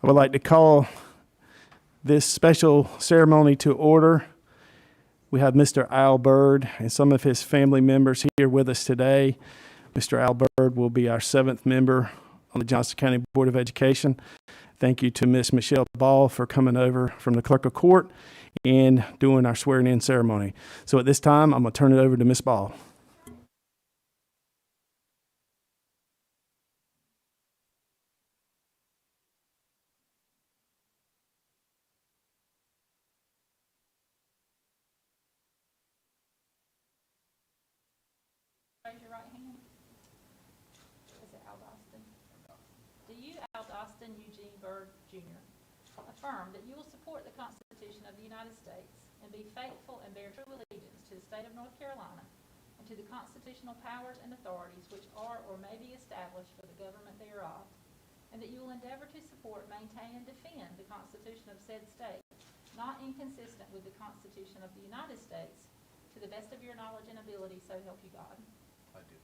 I would like to call this special ceremony to order. We have Mr. Al Bird and some of his family members here with us today. Mr. Al Bird will be our 7th member on the Johnston County Board of Education. Thank you to Miss Michelle Ball for coming over from the Clerk of Court and doing our swearing-in ceremony. So at this time, I'm going to turn it over to Miss Ball. Raise your right hand. Is it Aldostin? Do you, Aldostin Eugene Bird, Jr., affirm that you will support the Constitution of the United States and be faithful and bear true allegiance to the state of North Carolina and to the constitutional powers and authorities which are or may be established for the government thereof, and that you will endeavor to support, maintain, and defend the Constitution of said state, not inconsistent with the Constitution of the United States, to the best of your knowledge and ability, so help you God? I do.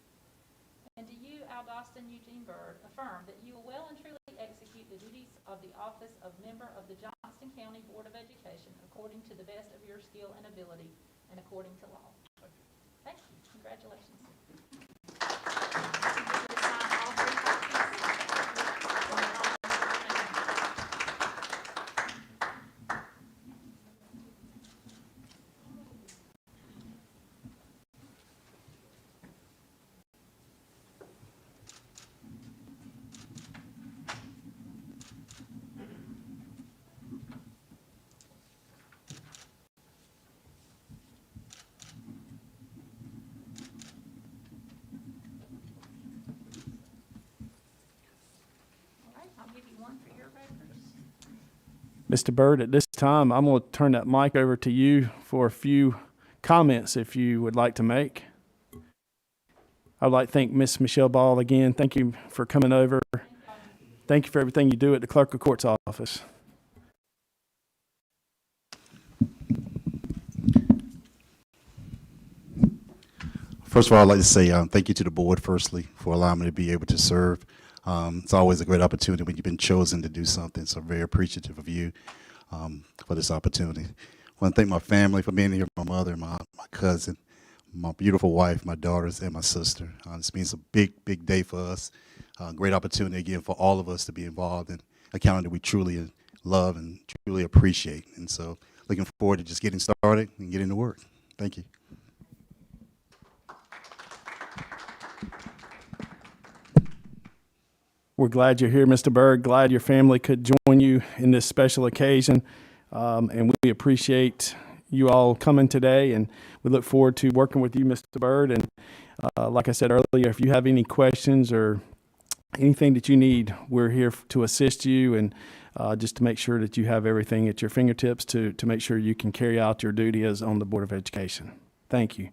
And do you, Aldostin Eugene Bird, affirm that you will well and truly execute the duties of the office of member of the Johnston County Board of Education according to the best of your skill and ability and according to law? I do. Thank you. Congratulations. I'll give you one for your records. Mr. Bird, at this time, I'm going to turn that mic over to you for a few comments if you would like to make. I'd like to thank Miss Michelle Ball again. Thank you for coming over. Thank you for everything you do at the Clerk of Court's office. First of all, I'd like to say thank you to the board, firstly, for allowing me to be able to serve. It's always a great opportunity when you've been chosen to do something, so I'm very appreciative of you for this opportunity. I want to thank my family for being here, my mother, my cousin, my beautiful wife, my daughters, and my sister. This means a big, big day for us. Great opportunity, again, for all of us to be involved in a county that we truly love and truly appreciate. And so looking forward to just getting started and getting to work. Thank you. We're glad you're here, Mr. Bird. Glad your family could join you in this special occasion. And we appreciate you all coming today, and we look forward to working with you, Mr. Bird. And like I said earlier, if you have any questions or anything that you need, we're here to assist you and just to make sure that you have everything at your fingertips to make sure you can carry out your duty as on the Board of Education. Thank you.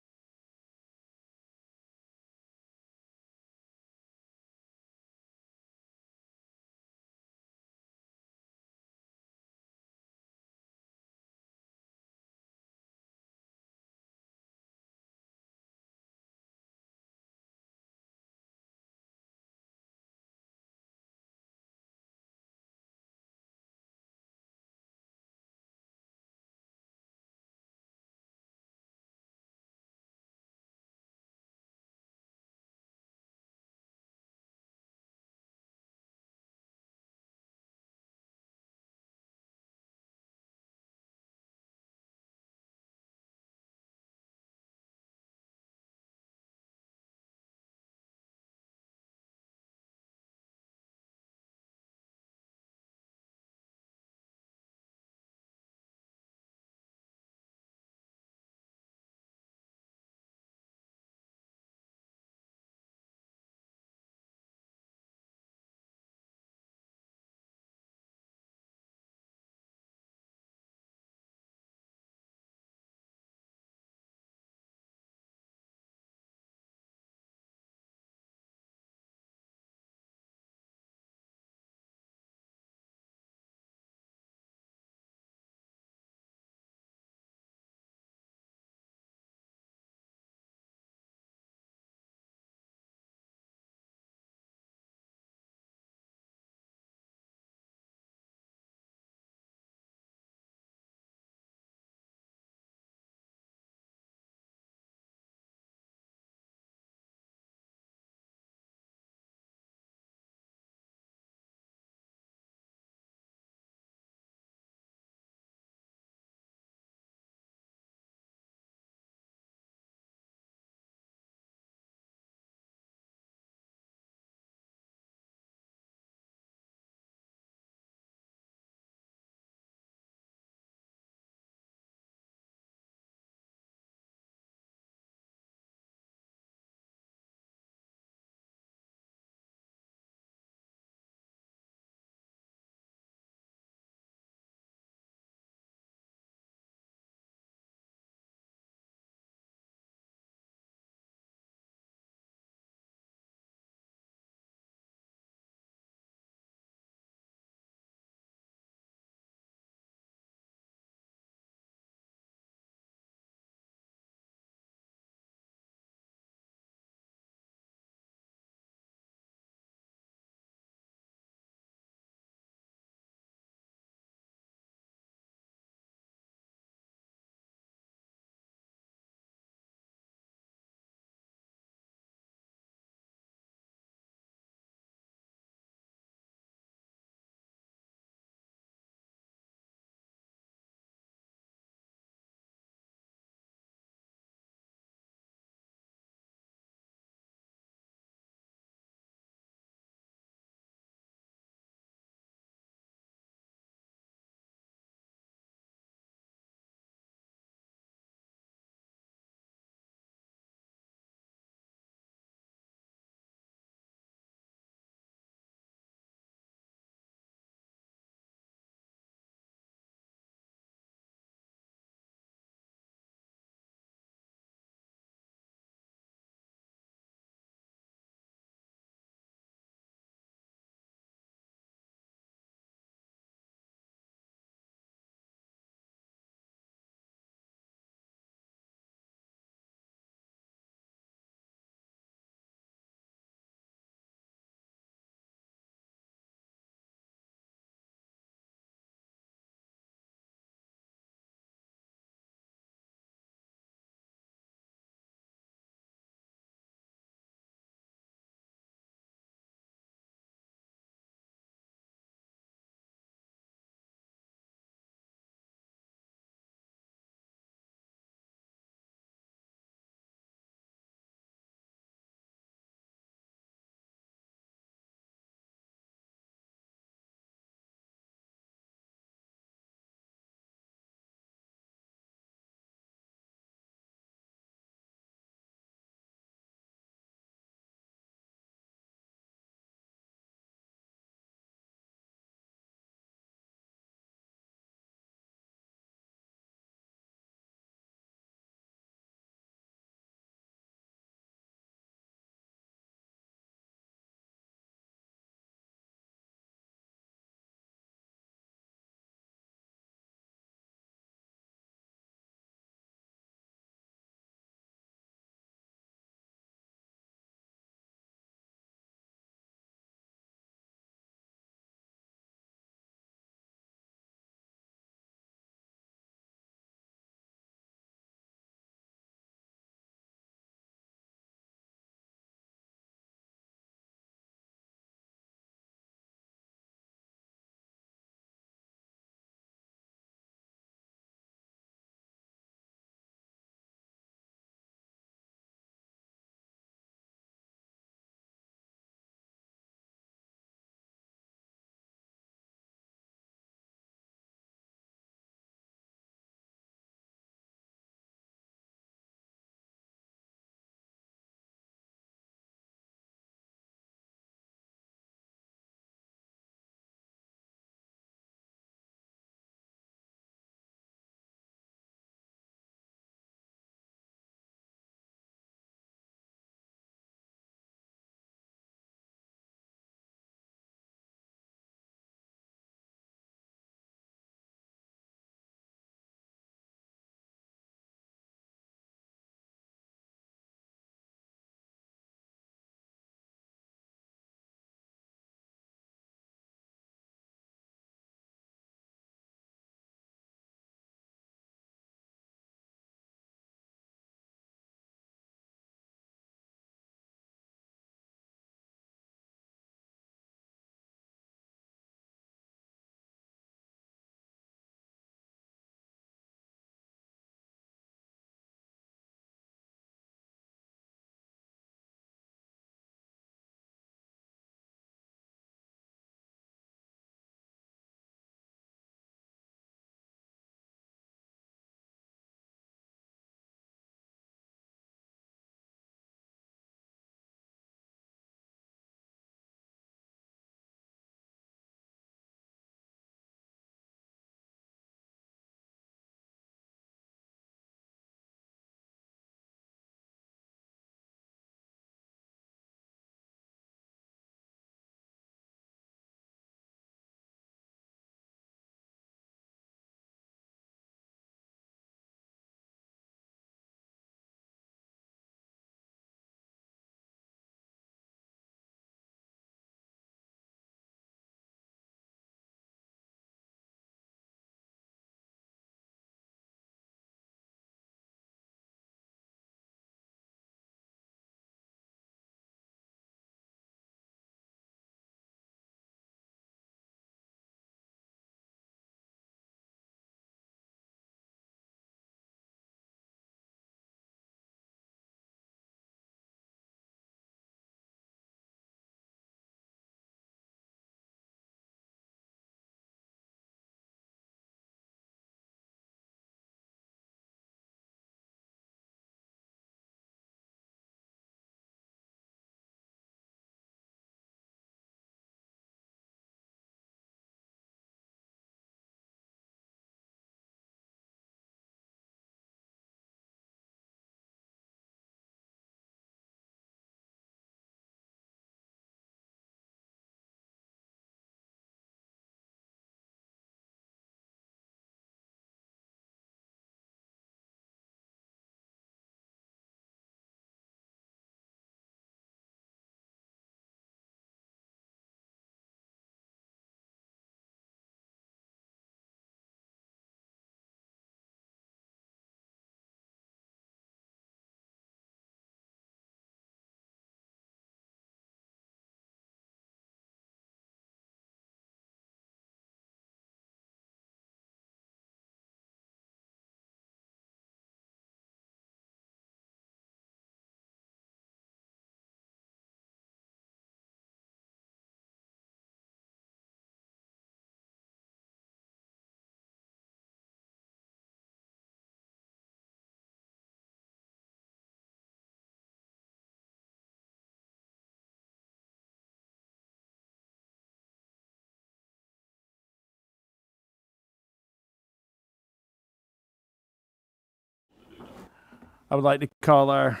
I would like to call our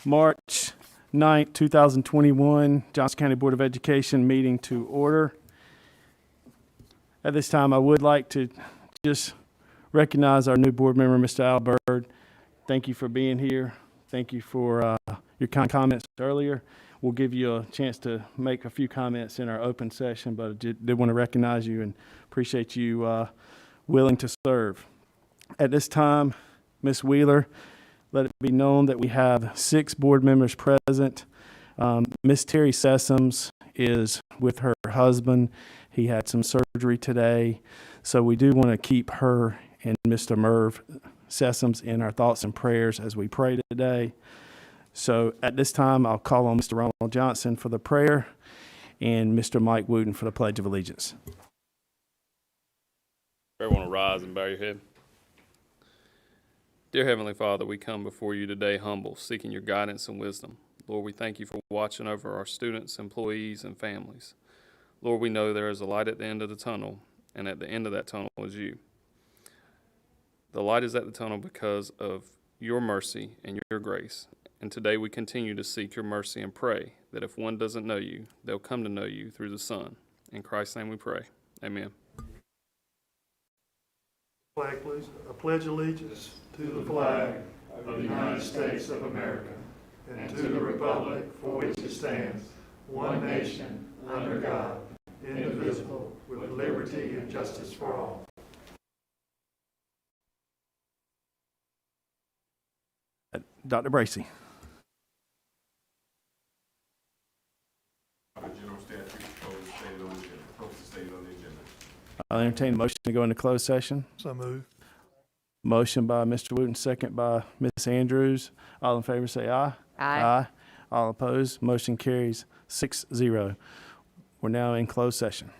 March 9th, 2021 Johnston County Board of Education meeting to order. At this time, I would like to just recognize our new board member, Mr. Al Bird. Thank you for being here. Thank you for your kind comments earlier. We'll give you a chance to make a few comments in our open session, but I did want to recognize you and appreciate you willing to serve. At this time, Ms. Wheeler, let it be known that we have 6 board members present. Ms. Terry Sessoms is with her husband. He had some surgery today, so we do want to keep her and Mr. Merv Sessoms in our thoughts and prayers as we pray today. So at this time, I'll call on Mr. Ronald Johnston for the prayer and Mr. Mike Wooten for the Pledge of Allegiance. Everyone will rise and bow your head. Dear Heavenly Father, we come before you today humble, seeking your guidance and wisdom. Lord, we thank you for watching over our students, employees, and families. Lord, we know there is a light at the end of the tunnel, and at the end of that tunnel is you. The light is at the tunnel because of your mercy and your grace. And today we continue to seek your mercy and pray that if one doesn't know you, they'll come to know you through the Son. In Christ's name we pray. Amen. Flag, please. I pledge allegiance to the flag of the United States of America and to the republic for which it stands, one nation, under God, indivisible, with liberty and justice for all. Dr. Bracy. General statute proposed stated on the agenda. I'll entertain a motion to go into closed session. So move. Motion by Mr. Wooten, second by Ms. Andrews. All in favor say aye. Aye. All opposed, motion carries 6-0. We're now in closed session.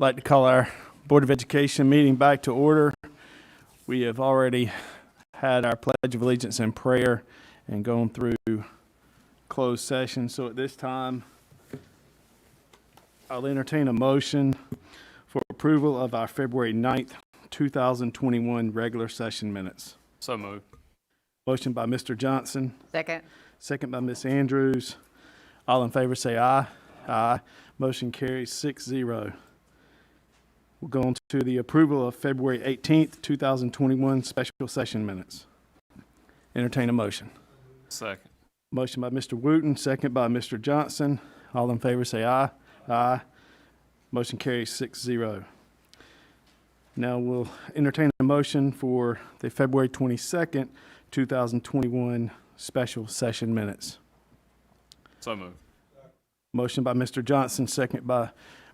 like to call our Board of Education meeting back to order. We have already had our Pledge of Allegiance and prayer and gone through closed session. So at this time, I'll entertain a motion for approval of our February 9th, 2021 regular session minutes. So moved. Motion by Mr. Johnston, Second. second by Ms. Andrews. All in favor say aye. Aye. Motion carries 6-0. We'll go on to the approval of February 18th, 2021 special session minutes. Entertain a motion. Second. Motion by Mr. Wooten, second by Mr. Johnston. All in favor say aye. Aye. Motion carries 6-0. Now we'll entertain a motion for the February 22nd, 2021 special session minutes. So moved. Motion by Mr. Johnston, second by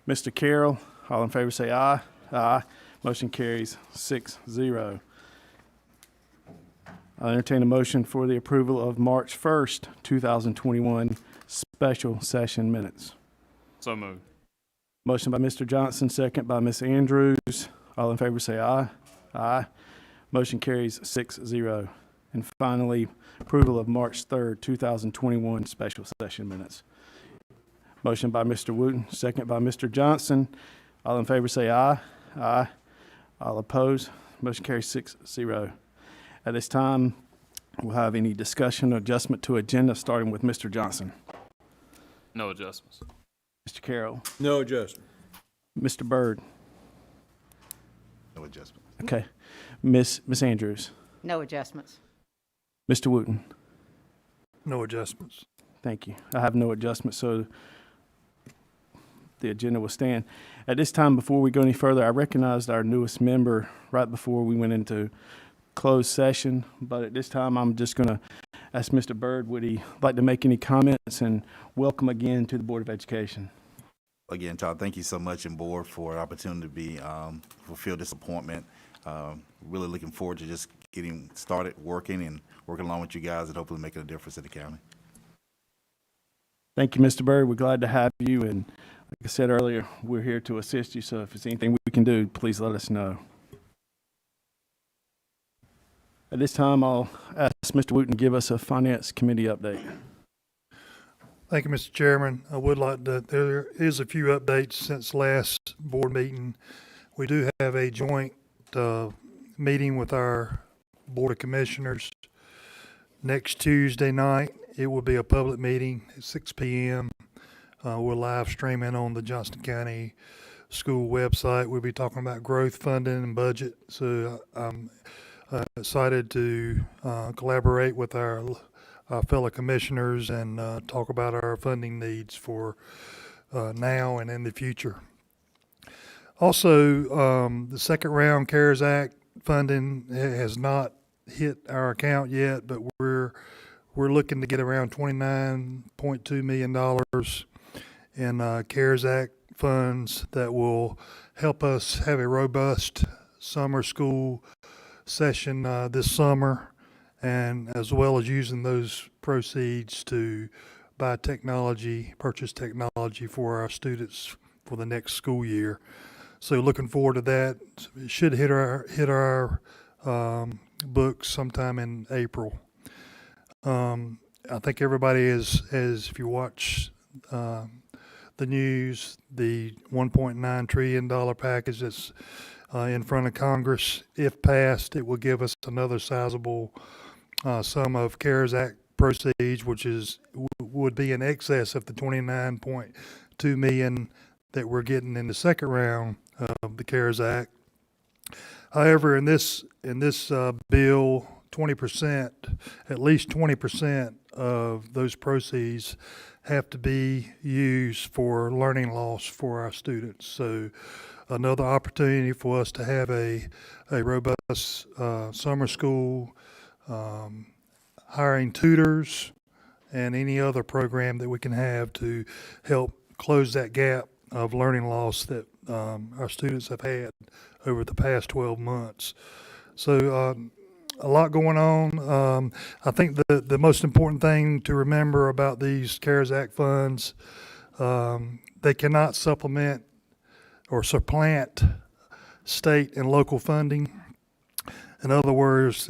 Mr. Carroll. All in favor say aye. Aye. Motion carries 6-0. I'll entertain a motion for the approval of March 1st, 2021 special session minutes. So moved. Motion by Mr. Johnson, second by Ms. Andrews. All in favor say aye. Aye. Motion carries 6-0. And finally, approval of March 3rd, 2021 special session minutes. Motion by Mr. Wooten, second by Mr. Johnson. All in favor say aye. Aye. All opposed. Motion carries 6-0. At this time, we'll have any discussion or adjustment to agenda, starting with Mr. Johnson. No adjustments. Mr. Carroll. No adjustment. Mr. Byrd. No adjustment. Okay. Miss Andrews. No adjustments. Mr. Wooten. No adjustments. Thank you. I have no adjustments, so the agenda will stand. At this time, before we go any further, I recognized our newest member right before we went into closed session, but at this time, I'm just going to ask Mr. Byrd, would he like to make any comments, and welcome again to the Board of Education. Again, Todd, thank you so much, and board, for the opportunity to be fulfill this appointment. Really looking forward to just getting started working along with you guys, and hopefully making a difference in the county. Thank you, Mr. Byrd. We're glad to have you, and like I said earlier, we're here to assist you, so if there's anything we can do, please let us know. At this time, I'll ask Mr. Wooten to give us a Finance Committee update. Thank you, Mr. Chairman. I would like to, there is a few updates since last board meeting. We do have a joint meeting with our Board of Commissioners next Tuesday night. It will be a public meeting at 6 p.m. We're live streaming on the Johnston County School website. We'll be talking about growth funding and budget. So I'm excited to collaborate with our fellow commissioners and talk about our funding needs for now and in the future. Also, the second round CARES Act funding has not hit our account yet, but we're looking to get around $29.2 million in CARES Act funds that will help us have a robust summer school session this summer, and as well as using those proceeds to buy technology, purchase technology for our students for the next school year. So looking forward to that. It should hit our books sometime in April. I think everybody is if you watch the news, the $1.9 trillion package that's in front of Congress, if passed, it will give us another sizable sum of CARES Act proceeds, which would be in excess of the $29.2 million that we're getting in the second round of the CARES Act. However, in this bill, 20%, at least 20% of those proceeds have to be used for learning loss for our students. So another opportunity for us to have a robust summer school, hiring tutors, and any other program that we can have to help close that gap of learning loss that our students have had over the past 12 months. So a lot going on. I think the most important thing to remember about these CARES Act funds, they cannot supplement or supplant state and local funding. In other words,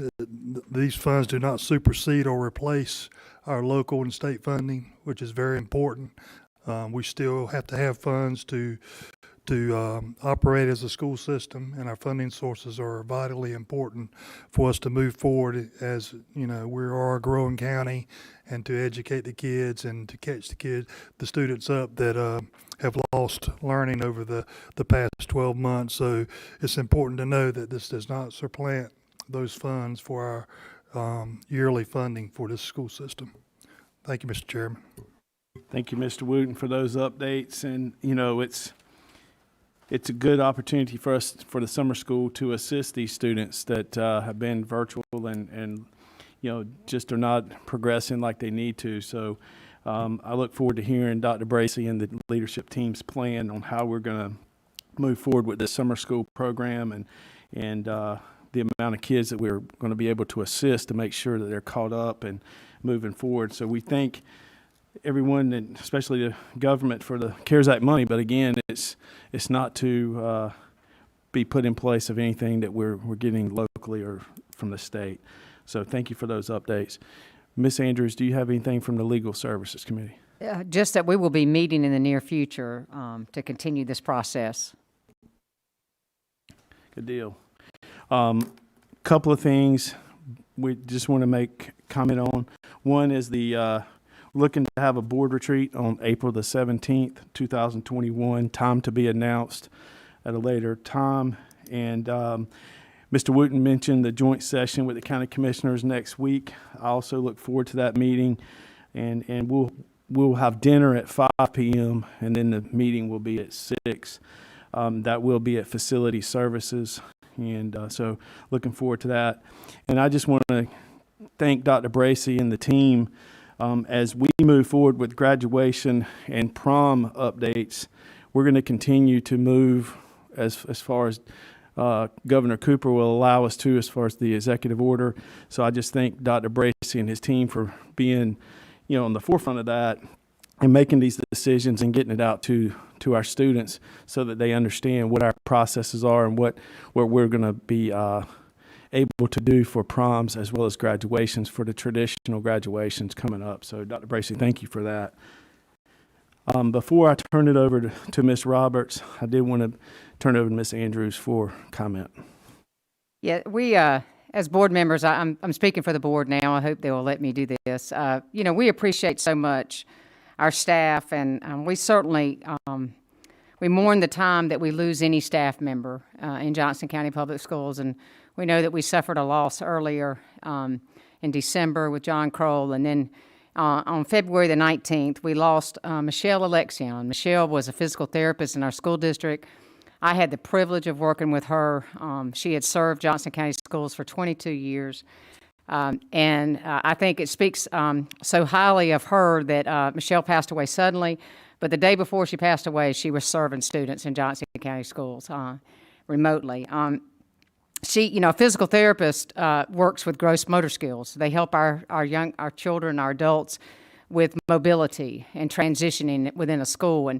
these funds do not supersede or replace our local and state funding, which is very important. We still have to have funds to operate as a school system, and our funding sources are vitally important for us to move forward as, you know, we are a growing county, and to educate the kids and to catch the students up that have lost learning over the past 12 months. So it's important to know that this does not supplant those funds for our yearly funding for this school system. Thank you, Mr. Chairman. Thank you, Mr. Wooten, for those updates. And, you know, it's a good opportunity for us, for the summer school, to assist these students that have been virtual and, you know, just are not progressing like they need to. So I look forward to hearing Dr. Bracey and the leadership team's plan on how we're going to move forward with this summer school program and the amount of kids that we're going to be able to assist to make sure that they're caught up and moving forward. So we thank everyone, and especially the government, for the CARES Act money. But again, it's not to be put in place of anything that we're getting locally or from the state. So thank you for those updates. Ms. Andrews, do you have anything from the Legal Services Committee? Just that we will be meeting in the near future to continue this process. Good deal. Couple of things we just want to make comment on. One is the looking to have a board retreat on April the 17th, 2021, time to be announced at a later time. And Mr. Wooten mentioned the joint session with the county commissioners next week. I also look forward to that meeting, and we'll have dinner at 5 p.m. and then the meeting will be at 6. That will be at Facility Services, and so looking forward to that. And I just want to thank Dr. Bracey and the team as we move forward with graduation and prom updates. We're going to continue to move as far as Governor Cooper will allow us to, as far as the executive order. So I just thank Dr. Bracey and his team for being, you know, on the forefront of that and making these decisions and getting it out to our students so that they understand what our processes are and what we're going to be able to do for proms as well as graduations, for the traditional graduations coming up. So Dr. Bracey, thank you for that. Before I turn it over to Ms. Roberts, I did want to turn it over to Ms. Andrews for comment. Yeah, we, as board members, I'm speaking for the board now. I hope they will let me do this. You know, we appreciate so much our staff, and we certainly, we mourn the time that we lose any staff member in Johnston County Public Schools, and we know that we suffered a loss earlier in December with John Kroll, and then on February the 19th, we lost Michelle Alexion. Michelle was a physical therapist in our school district. I had the privilege of working with her. She had served Johnston County Schools for 22 years. And I think it speaks so highly of her that Michelle passed away suddenly. But the day before she passed away, she was serving students in Johnston County Schools remotely. She, you know, a physical therapist works with gross motor skills. They help our children, our adults with mobility and transitioning within a school. And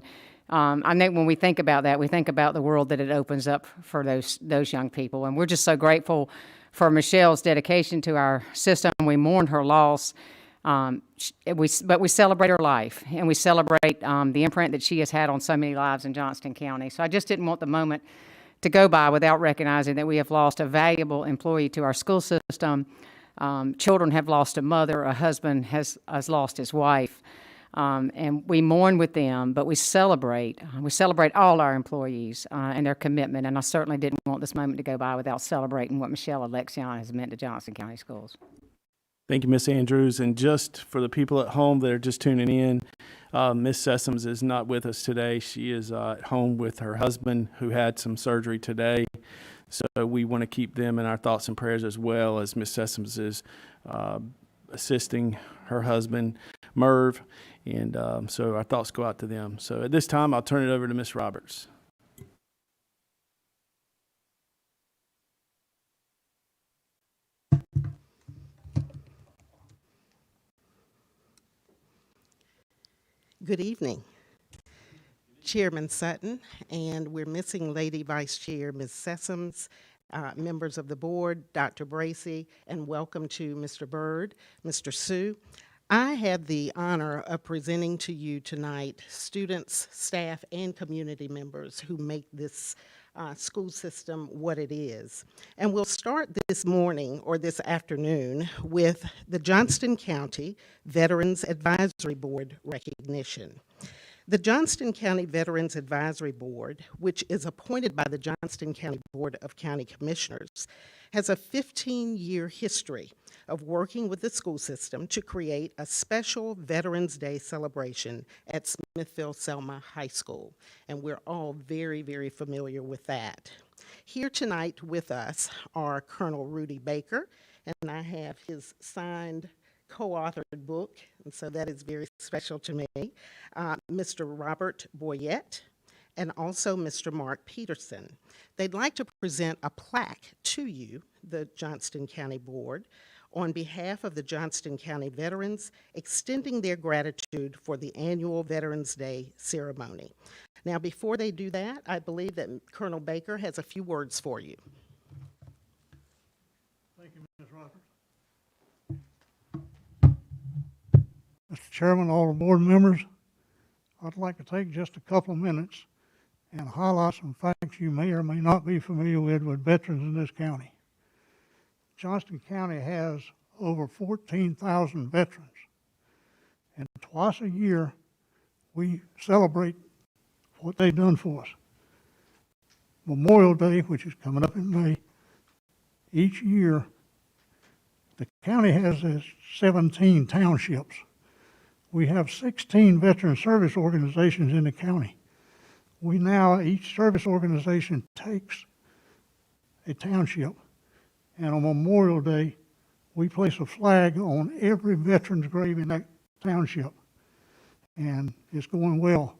I think when we think about that, we think about the world that it opens up for those young people. And we're just so grateful for Michelle's dedication to our system. We mourn her loss, but we celebrate her life, and we celebrate the imprint that she has had on so many lives in Johnston County. So I just didn't want the moment to go by without recognizing that we have lost a valuable employee to our school system. Children have lost a mother, a husband has lost his wife, and we mourn with them, but we celebrate all our employees and their commitment, and I certainly didn't want this moment to go by without celebrating what Michelle Alexion has meant to Johnston County Schools. Thank you, Ms. Andrews. And just for the people at home that are just tuning in, Ms. Sessoms is not with us today. She is at home with her husband, who had some surgery today. So we want to keep them in our thoughts and prayers, as well as Ms. Sessoms is assisting her husband, Merv. And so our thoughts go out to them. So at this time, I'll turn it over to Ms. Roberts. Good evening. Chairman Sutton, and we're missing Lady Vice Chair Ms. Sessoms, members of the board, Dr. Bracy, and welcome to Mr. Byrd, Mr. Sue. I have the honor of presenting to you tonight students, staff, and community members who make this school system what it is. And we'll start this morning or this afternoon with the Johnston County Veterans Advisory Board recognition. The Johnston County Veterans Advisory Board, which is appointed by the Johnston County Board of County Commissioners, has a 15-year history of working with the school system to create a special Veterans Day celebration at Smithville-Selma High School. And we're all very, very familiar with that. Here tonight with us are Colonel Rudy Baker, and I have his signed co-authored book, and so that is very special to me, Mr. Robert Boyette, and also Mr. Mark Peterson. They'd like to present a plaque to you, the Johnston County Board, on behalf of the Johnston County veterans, extending their gratitude for the annual Veterans Day ceremony. Now, before they do that, I believe that Colonel Baker has a few words for you. Thank you, Ms. Roberts. Mr. Chairman, all the board members, I'd like to take just a couple of minutes and highlight some facts you may or may not be familiar with veterans in this county. Johnston County has over 14,000 veterans, and twice a year we celebrate what they've done for us. Memorial Day, which is coming up in May, each year the county has 17 townships. We have 16 veteran service organizations in the county. Each service organization takes a township, and on Memorial Day, we place a flag on every veteran's grave in that township. And it's going well.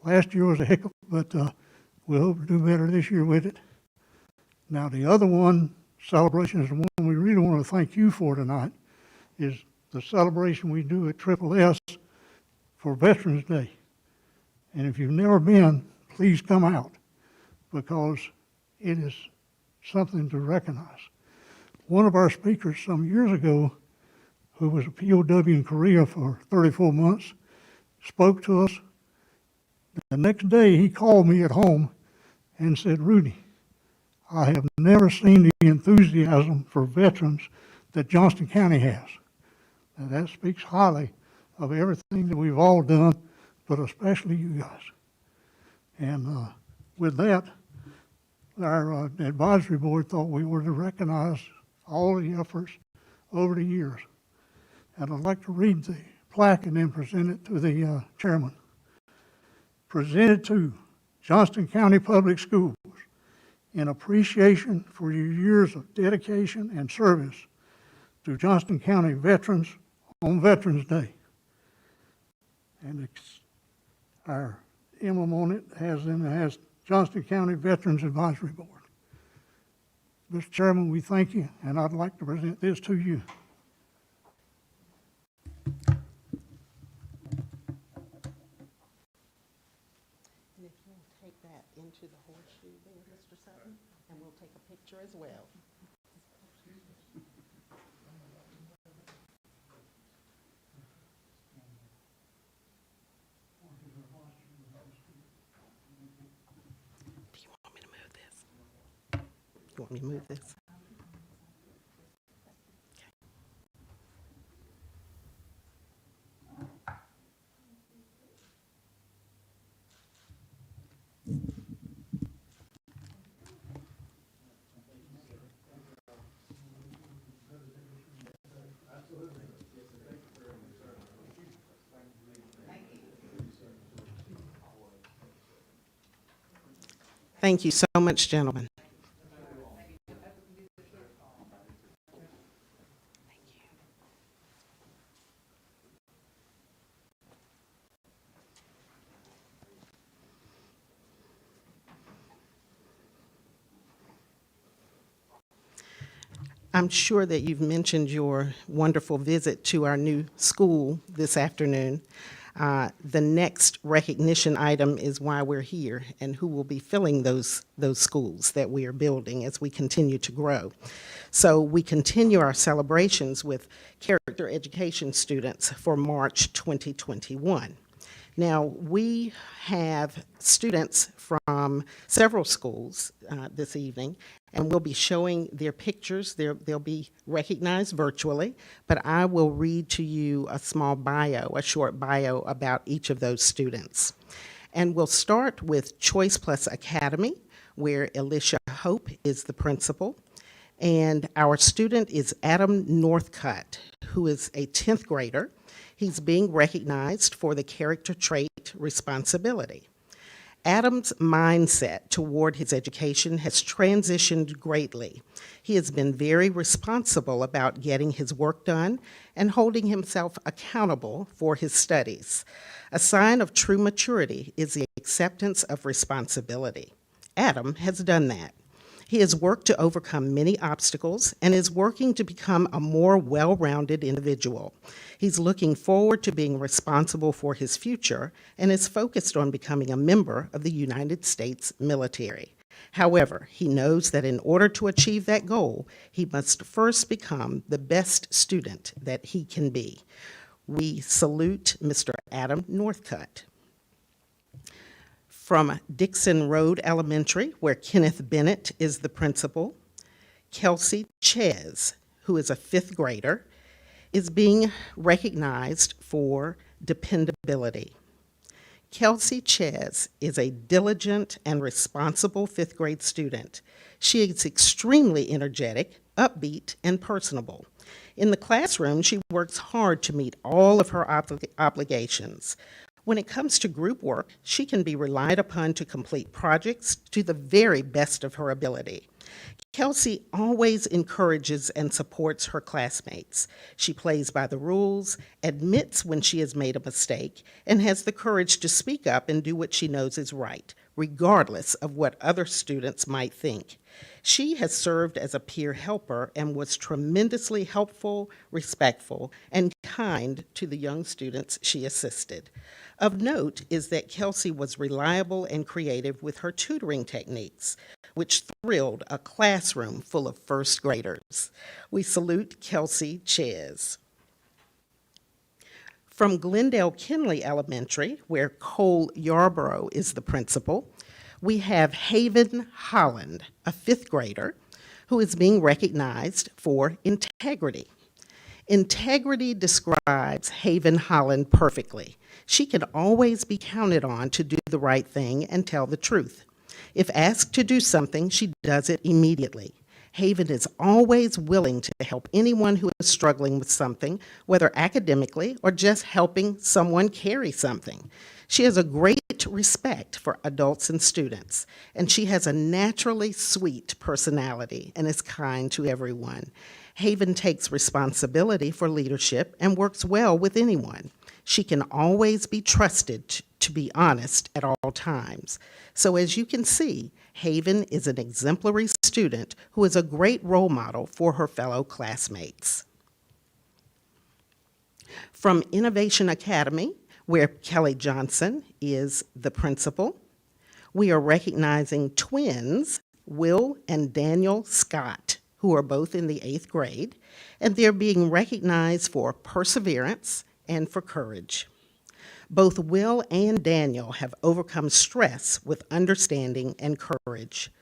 Last year was a hiccup, but we hope to do better this year with it. Now, the other celebration is the one we really want to thank you for tonight, is the celebration we do at Triple S for Veterans Day. And if you've never been, please come out, because it is something to recognize. One of our speakers some years ago, who was a POW in Korea for 34 months, spoke to us. The next day he called me at home and said, "Rudy, I have never seen the enthusiasm for veterans that Johnston County has." Now that speaks highly of everything that we've all done, but especially you guys. And with that, our advisory board thought we were to recognize all the efforts over the years. And I'd like to read the plaque and then present it to the chairman. Presented to Johnston County Public Schools in appreciation for your years of dedication and service to Johnston County veterans on Veterans Day. And our emblem on it has Johnston County Veterans Advisory Board. Mr. Chairman, we thank you, and I'd like to present this to you. And if you'll take that into the horseshoe there, Mr. Sutton, and we'll take a picture as well. Do you want me to move this? You want me to move this? Thank you so much, gentlemen. I'm sure that you've mentioned your wonderful visit to our new school this afternoon. The next recognition item is why we're here and who will be filling those schools that we are building as we continue to grow. So we continue our celebrations with character education students for March 2021. Now, we have students from several schools this evening, and we'll be showing their pictures. They'll be recognized virtually, but I will read to you a small bio, a short bio about each of those students. And we'll start with Choice Plus Academy, where Alicia Hope is the principal. And our student is Adam Northcutt, who is a 10th grader. He's being recognized for the character trait responsibility. Adam's mindset toward his education has transitioned greatly. He has been very responsible about getting his work done and holding himself accountable for his studies. A sign of true maturity is the acceptance of responsibility. Adam has done that. He has worked to overcome many obstacles and is working to become a more well-rounded individual. He's looking forward to being responsible for his future and is focused on becoming a member of the United States military. However, he knows that in order to achieve that goal, he must first become the best student that he can be. We salute Mr. Adam Northcutt. From Dixon Road Elementary, where Kenneth Bennett is the principal, Kelsey Ches, who is a 5th grader, is being recognized for dependability. Kelsey Ches is a diligent and responsible 5th grade student. She is extremely energetic, upbeat, and personable. In the classroom, she works hard to meet all of her obligations. When it comes to group work, she can be relied upon to complete projects to the very best of her ability. Kelsey always encourages and supports her classmates. She plays by the rules, admits when she has made a mistake, and has the courage to speak up and do what she knows is right, regardless of what other students might think. She has served as a peer helper and was tremendously helpful, respectful, and kind to the young students she assisted. Of note is that Kelsey was reliable and creative with her tutoring techniques, which thrilled a classroom full of 1st graders. We salute Kelsey Ches. From Glendale Kinley Elementary, where Cole Yarborough is the principal, we have Haven Holland, a 5th grader, who is being recognized for integrity. Integrity describes Haven Holland perfectly. She can always be counted on to do the right thing and tell the truth. If asked to do something, she does it immediately. Haven is always willing to help anyone who is struggling with something, whether academically or just helping someone carry something. She has a great respect for adults and students, and she has a naturally sweet personality and is kind to everyone. Haven takes responsibility for leadership and works well with anyone. She can always be trusted to be honest at all times. So as you can see, Haven is an exemplary student who is a great role model for her fellow classmates. From Innovation Academy, where Kelly Johnston is the principal, we are recognizing twins, Will and Daniel Scott, who are both in the 8th grade, and they're being recognized for perseverance and for courage. Both Will and Daniel have overcome stress with understanding and courage.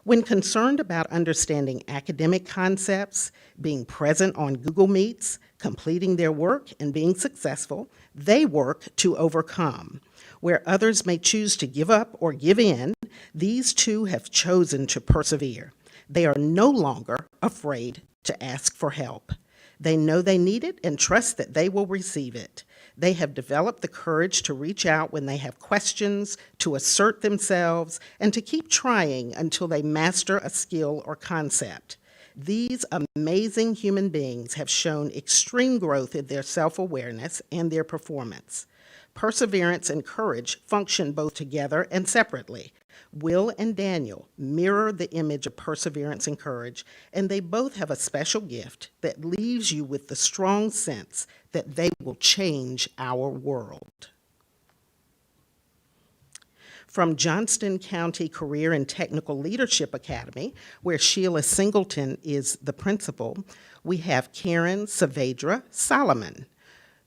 When concerned about understanding academic concepts, being present on Google Meets, completing their work, and being successful, they work to overcome. Where others may choose to give up or give in, these two have chosen to persevere. They are no longer afraid to ask for help. They know they need it and trust that they will receive it. They have developed the courage to reach out when they have questions, to assert themselves, and to keep trying until they master a skill or concept. These amazing human beings have shown extreme growth in their self-awareness and their performance. Perseverance and courage function both together and separately. Will and Daniel mirror the image of perseverance and courage, and they both have a special gift that leaves you with the strong sense that they will change our world. From Johnston County Career and Technical Leadership Academy, where Sheila Singleton is the principal, we have Karen Saavedra Solomon,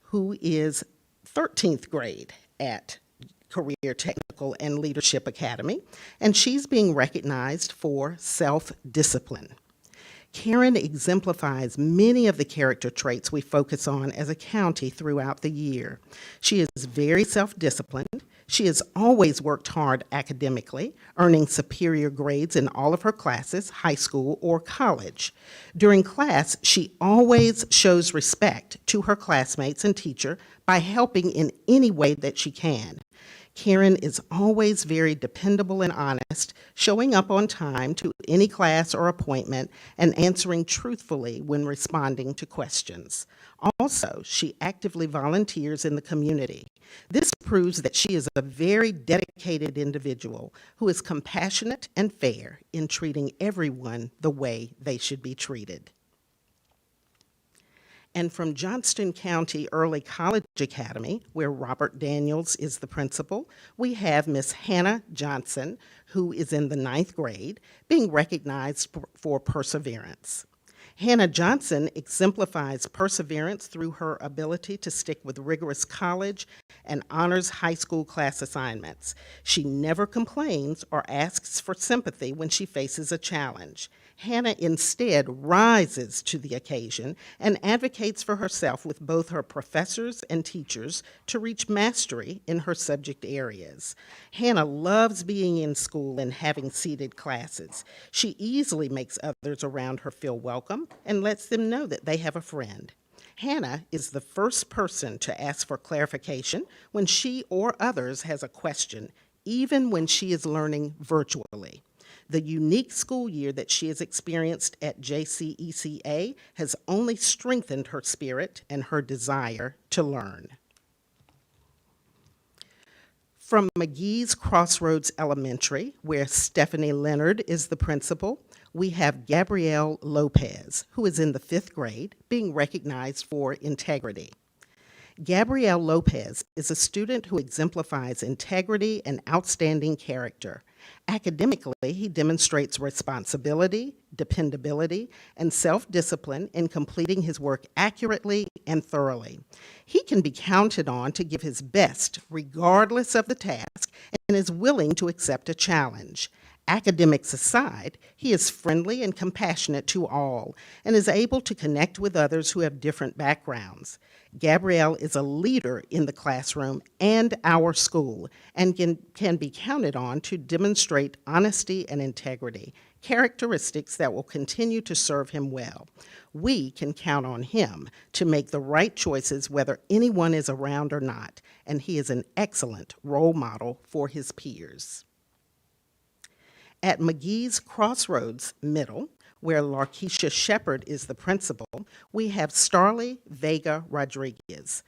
who is 13th grade at Career Technical and Leadership Academy, and she's being recognized for self-discipline. Karen exemplifies many of the character traits we focus on as a county throughout the year. She is very self-disciplined. She has always worked hard academically, earning superior grades in all of her classes, high school or college. During class, she always shows respect to her classmates and teacher by helping in any way that she can. Karen is always very dependable and honest, showing up on time to any class or appointment and answering truthfully when responding to questions. Also, she actively volunteers in the community. This proves that she is a very dedicated individual who is compassionate and fair in treating everyone the way they should be treated. And from Johnston County Early College Academy, where Robert Daniels is the principal, we have Miss Hannah Johnson, who is in the 9th grade, being recognized for perseverance. Hannah Johnson exemplifies perseverance through her ability to stick with rigorous college and honors high school class assignments. She never complains or asks for sympathy when she faces a challenge. Hannah instead rises to the occasion and advocates for herself with both her professors and teachers to reach mastery in her subject areas. Hannah loves being in school and having seated classes. She easily makes others around her feel welcome and lets them know that they have a friend. Hannah is the first person to ask for clarification when she or others has a question, even when she is learning virtually. The unique school year that she has experienced at JCECA has only strengthened her spirit and her desire to learn. From McGee's Crossroads Elementary, where Stephanie Leonard is the principal, we have Gabrielle Lopez, who is in the 5th grade, being recognized for integrity. Gabrielle Lopez is a student who exemplifies integrity and outstanding character. Academically, he demonstrates responsibility, dependability, and self-discipline in completing his work accurately and thoroughly. He can be counted on to give his best regardless of the task and is willing to accept a challenge. Academics aside, he is friendly and compassionate to all and is able to connect with others who have different backgrounds. Gabrielle is a leader in the classroom and our school and can be counted on to demonstrate honesty and integrity, characteristics that will continue to serve him well. We can count on him to make the right choices whether anyone is around or not, and he is an excellent role model for his peers. At McGee's Crossroads Middle, where Larkeisha Shepard is the principal, we have Starley Vega Rodriguez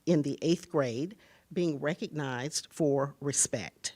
in the 8th grade being recognized for respect.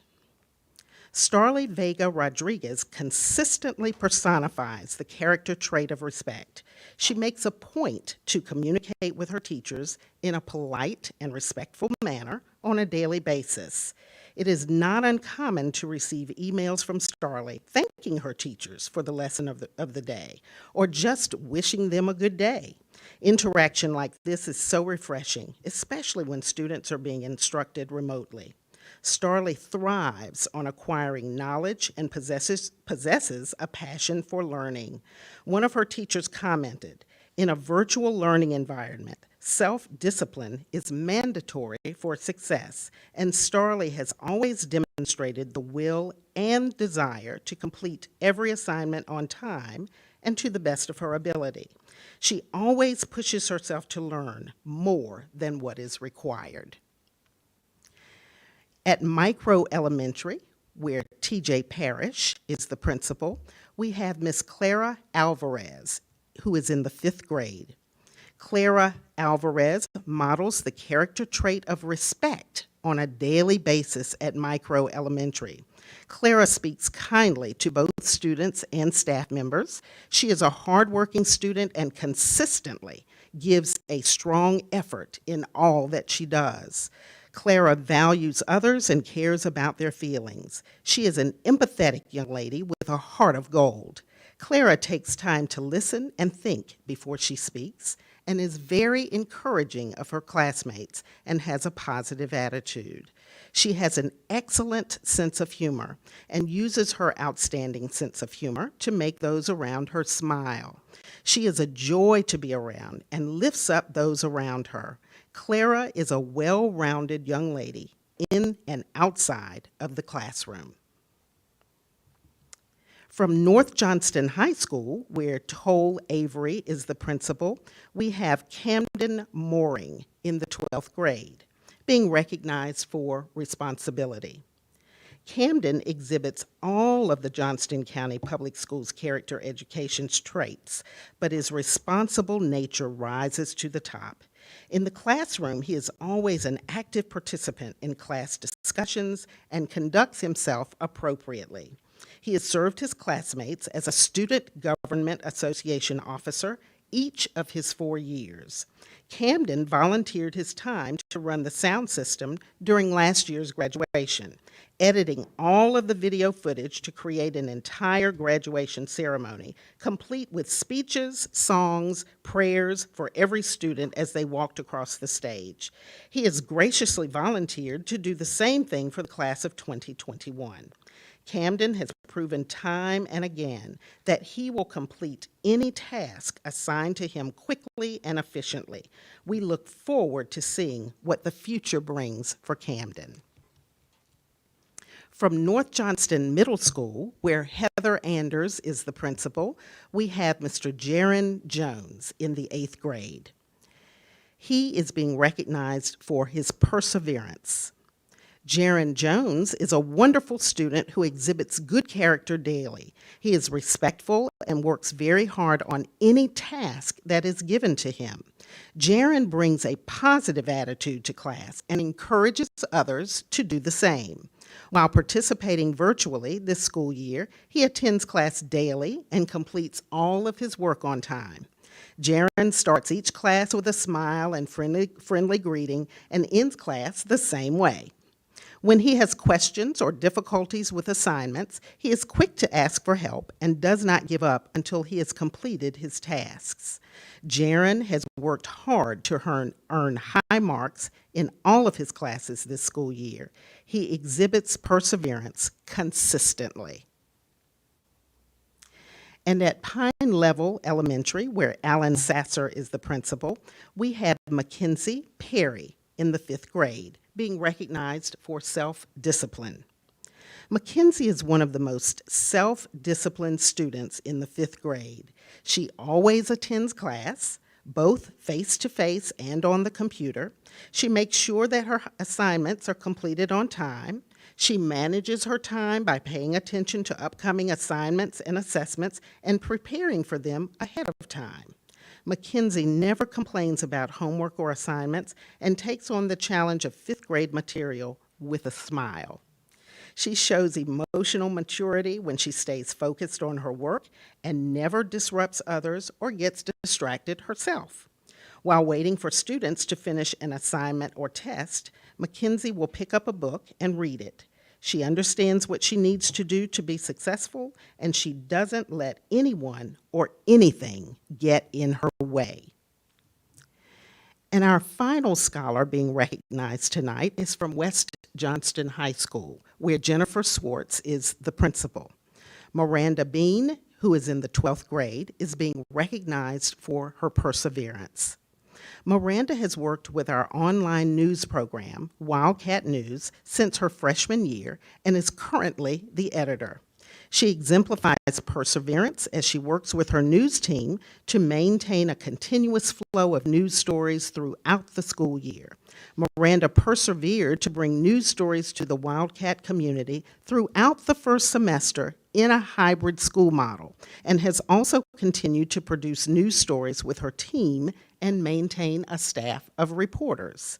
Starley Vega Rodriguez consistently personifies the character trait of respect. She makes a point to communicate with her teachers in a polite and respectful manner on a daily basis. It is not uncommon to receive emails from Starley thanking her teachers for the lesson of the day, or just wishing them a good day. Interaction like this is so refreshing, especially when students are being instructed remotely. Starley thrives on acquiring knowledge and possesses a passion for learning. One of her teachers commented, "In a virtual learning environment, self-discipline is mandatory for success, and Starley has always demonstrated the will and desire to complete every assignment on time and to the best of her ability. She always pushes herself to learn more than what is required." At Micro Elementary, where TJ Parrish is the principal, we have Miss Clara Alvarez, who is in the 5th grade. Clara Alvarez models the character trait of respect on a daily basis at Micro Elementary. Clara speaks kindly to both students and staff members. She is a hardworking student and consistently gives a strong effort in all that she does. Clara values others and cares about their feelings. She is an empathetic young lady with a heart of gold. Clara takes time to listen and think before she speaks and is very encouraging of her classmates and has a positive attitude. She has an excellent sense of humor and uses her outstanding sense of humor to make those around her smile. She is a joy to be around and lifts up those around her. Clara is a well-rounded young lady in and outside of the classroom. From North Johnston High School, where Toll Avery is the principal, we have Camden Mooring in the 12th grade, being recognized for responsibility. Camden exhibits all of the Johnston County Public Schools character education's traits, but his responsible nature rises to the top. In the classroom, he is always an active participant in class discussions and conducts himself appropriately. He has served his classmates as a Student Government Association officer each of his 4 years. Camden volunteered his time to run the sound system during last year's graduation, editing all of the video footage to create an entire graduation ceremony, complete with speeches, songs, prayers for every student as they walked across the stage. He has graciously volunteered to do the same thing for the class of 2021. Camden has proven time and again that he will complete any task assigned to him quickly and efficiently. We look forward to seeing what the future brings for Camden. From North Johnston Middle School, where Heather Anders is the principal, we have Mr. Jaron Jones in the 8th grade. He is being recognized for his perseverance. Jaron Jones is a wonderful student who exhibits good character daily. He is respectful and works very hard on any task that is given to him. Jaron brings a positive attitude to class and encourages others to do the same. While participating virtually this school year, he attends class daily and completes all of his work on time. Jaron starts each class with a smile and friendly greeting and ends class the same way. When he has questions or difficulties with assignments, he is quick to ask for help and does not give up until he has completed his tasks. Jaron has worked hard to earn high marks in all of his classes this school year. He exhibits perseverance consistently. And at Pine Level Elementary, where Alan Sasser is the principal, we have Mackenzie Perry in the 5th grade, being recognized for self-discipline. Mackenzie is one of the most self-disciplined students in the 5th grade. She always attends class, both face-to-face and on the computer. She makes sure that her assignments are completed on time. She manages her time by paying attention to upcoming assignments and assessments and preparing for them ahead of time. Mackenzie never complains about homework or assignments and takes on the challenge of 5th grade material with a smile. She shows emotional maturity when she stays focused on her work and never disrupts others or gets distracted herself. While waiting for students to finish an assignment or test, Mackenzie will pick up a book and read it. She understands what she needs to do to be successful, and she doesn't let anyone or anything get in her way. And our final scholar being recognized tonight is from West Johnston High School, where Jennifer Swartz is the principal. Miranda Bean, who is in the 12th grade, is being recognized for her perseverance. Miranda has worked with our online news program, Wildcat News, since her freshman year and is currently the editor. She exemplifies perseverance as she works with her news team to maintain a continuous flow of news stories throughout the school year. Miranda persevered to bring news stories to the Wildcat community throughout the first semester in a hybrid school model, and has also continued to produce news stories with her team and maintain a staff of reporters.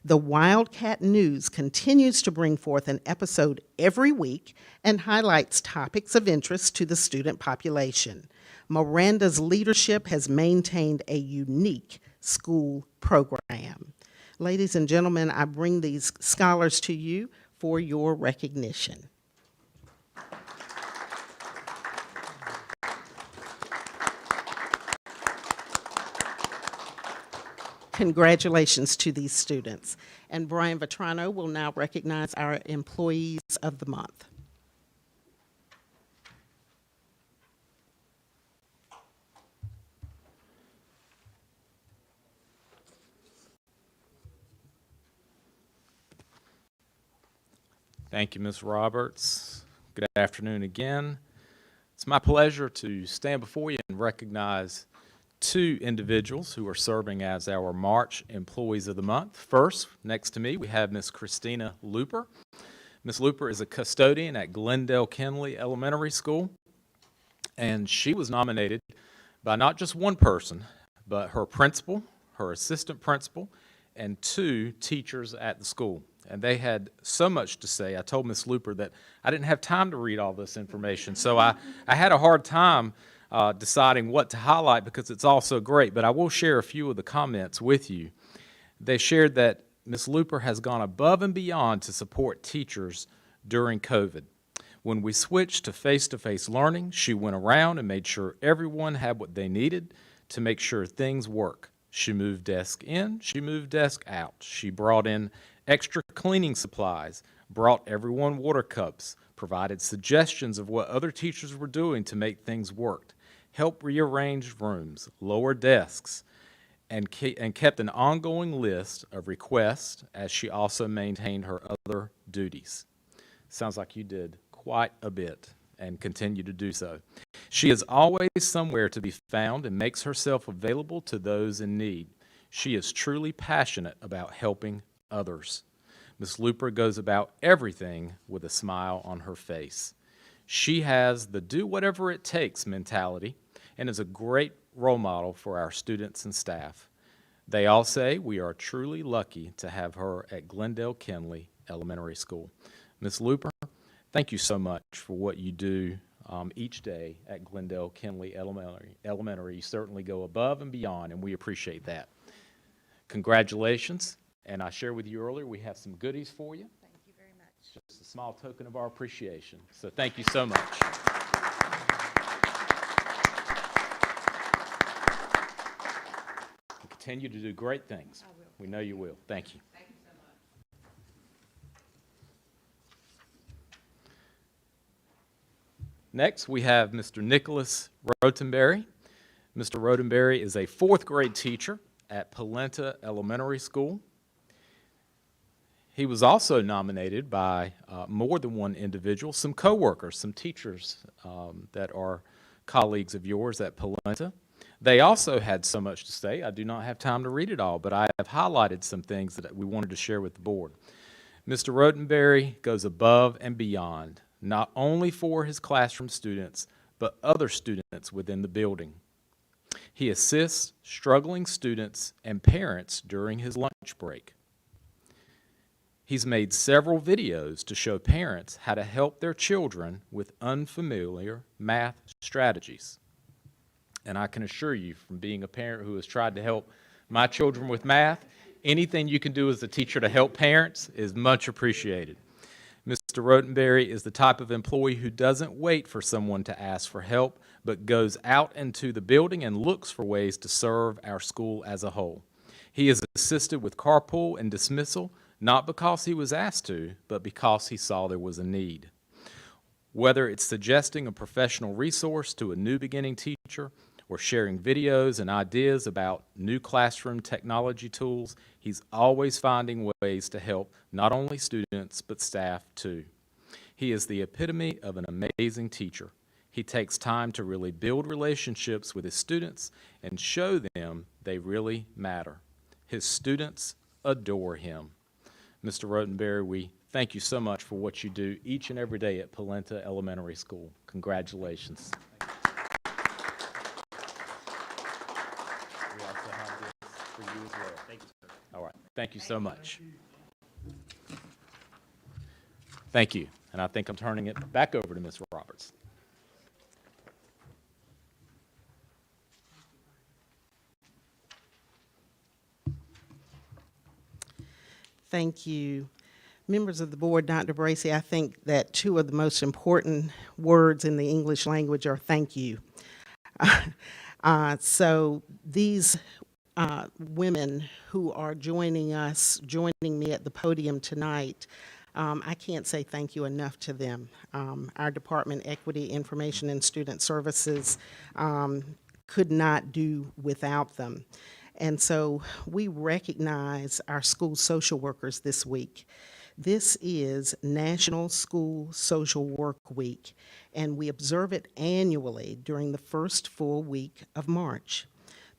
The Wildcat News continues to bring forth an episode every week and highlights topics of interest to the student population. Miranda's leadership has maintained a unique school program. Ladies and gentlemen, I bring these scholars to you for your recognition. Congratulations to these students. And Brian Vetrano will now recognize our Employees of the Month. Thank you, Ms. Roberts. Good afternoon again. It's my pleasure to stand before you and recognize two individuals who are serving as our March Employees of the Month. First, next to me, we have Ms. Christina Looper. Ms. Looper is a custodian at Glendale Kinley Elementary School, and she was nominated by not just one person, but her principal, her assistant principal, and two teachers at the school. And they had so much to say. I told Ms. Looper that I didn't have time to read all this information, so I had a hard time deciding what to highlight because it's all so great, but I will share a few of the comments with you. They shared that Ms. Looper has gone above and beyond to support teachers during COVID. When we switched to face-to-face learning, she went around and made sure everyone had what they needed to make sure things work. She moved desk in, she moved desk out. She brought in extra cleaning supplies, brought everyone water cups, provided suggestions of what other teachers were doing to make things work, helped rearrange rooms, lower desks, and kept an ongoing list of requests as she also maintained her other duties. Sounds like you did quite a bit and continue to do so. She is always somewhere to be found and makes herself available to those in need. She is truly passionate about helping others. Ms. Looper goes about everything with a smile on her face. She has the do whatever it takes mentality and is a great role model for our students and staff. They all say we are truly lucky to have her at Glendale Kinley Elementary School. Ms. Looper, thank you so much for what you do each day at Glendale Kinley Elementary. You certainly go above and beyond, and we appreciate that. Congratulations, and I shared with you earlier we have some goodies for you. Thank you very much. Just a small token of our appreciation. So thank you so much. Continue to do great things. I will. We know you will. Thank you. Thank you so much. Next, we have Mr. Nicholas Rotenberry. Mr. Rotenberry is a fourth grade teacher at Polenta Elementary School. He was also nominated by more than one individual, some coworkers, some teachers that are colleagues of yours at Polenta. They also had so much to say. I do not have time to read it all, but I have highlighted some things that we wanted to share with the board. Mr. Rotenberry goes above and beyond, not only for his classroom students, but other students within the building. He assists struggling students and parents during his lunch break. He's made several videos to show parents how to help their children with unfamiliar math strategies. And I can assure you, from being a parent who has tried to help my children with math, anything you can do as a teacher to help parents is much appreciated. Mr. Rotenberry is the type of employee who doesn't wait for someone to ask for help, but goes out into the building and looks for ways to serve our school as a whole. He is assisted with carpool and dismissal, not because he was asked to, but because he saw there was a need. Whether it's suggesting a professional resource to a new beginning teacher or sharing videos and ideas about new classroom technology tools, he's always finding ways to help not only students, but staff too. He is the epitome of an amazing teacher. He takes time to really build relationships with his students and show them they really matter. His students adore him. Mr. Rotenberry, we thank you so much for what you do each and every day at Polenta Elementary School. Congratulations. We also have this for you as well. Thank you, sir. All right. Thank you so much. Thank you. And I think I'm turning it back over to Ms. Roberts. Thank you. Members of the board, Dr. Bracy, I think that two of the most important words in the English language are thank you. So these women who are joining me at the podium tonight, I can't say thank you enough to them. Our Department, Equity, Information, and Student Services could not do without them. And so we recognize our school social workers this week. This is National School Social Work Week, and we observe it annually during the first full week of March.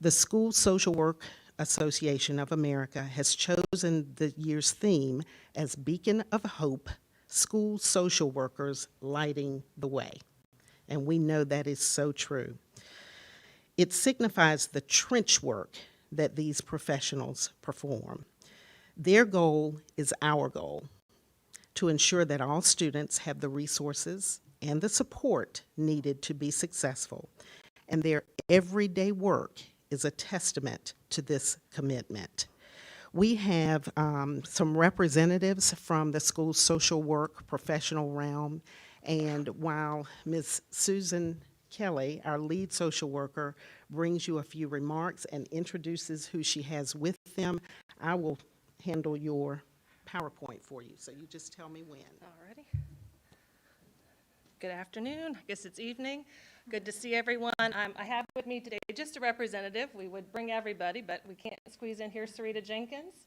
The School Social Work Association of America has chosen the year's theme as Beacon of Hope, School Social Workers Lighting the Way. And we know that is so true. It signifies the trench work that these professionals perform. Their goal is our goal, to ensure that all students have the resources and the support needed to be successful. And their everyday work is a testament to this commitment. We have some representatives from the school social work professional realm, and while Ms. Susan Kelly, our lead social worker, brings you a few remarks and introduces who she has with them, I will handle your PowerPoint for you. So you just tell me when. Alrighty. Good afternoon. I guess it's evening. Good to see everyone. I have with me today just a representative. We would bring everybody, but we can't squeeze in here Sarita Jenkins,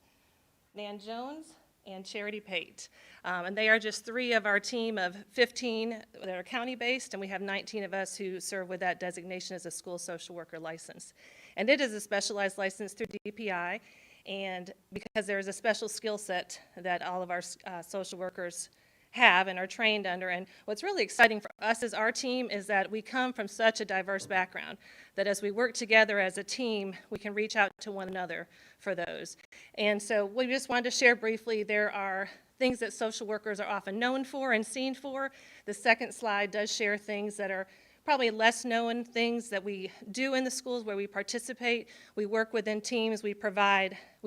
Nan Jones, and Charity Pate. And they are just 3 of our team of 15 that are county-based, and we have 19 of us who serve with that designation as a school social worker license. And it is a specialized license through DPI, and because there is a special skill set that all of our social workers have and are trained under. And what's really exciting for us as our team is that we come from such a diverse background that as we work together as a team, we can reach out to one another for those. And so we just wanted to share briefly, there are things that social workers are often known for and seen for. The second slide does share things that are probably less known things that we do in the schools where we participate. We work within teams, we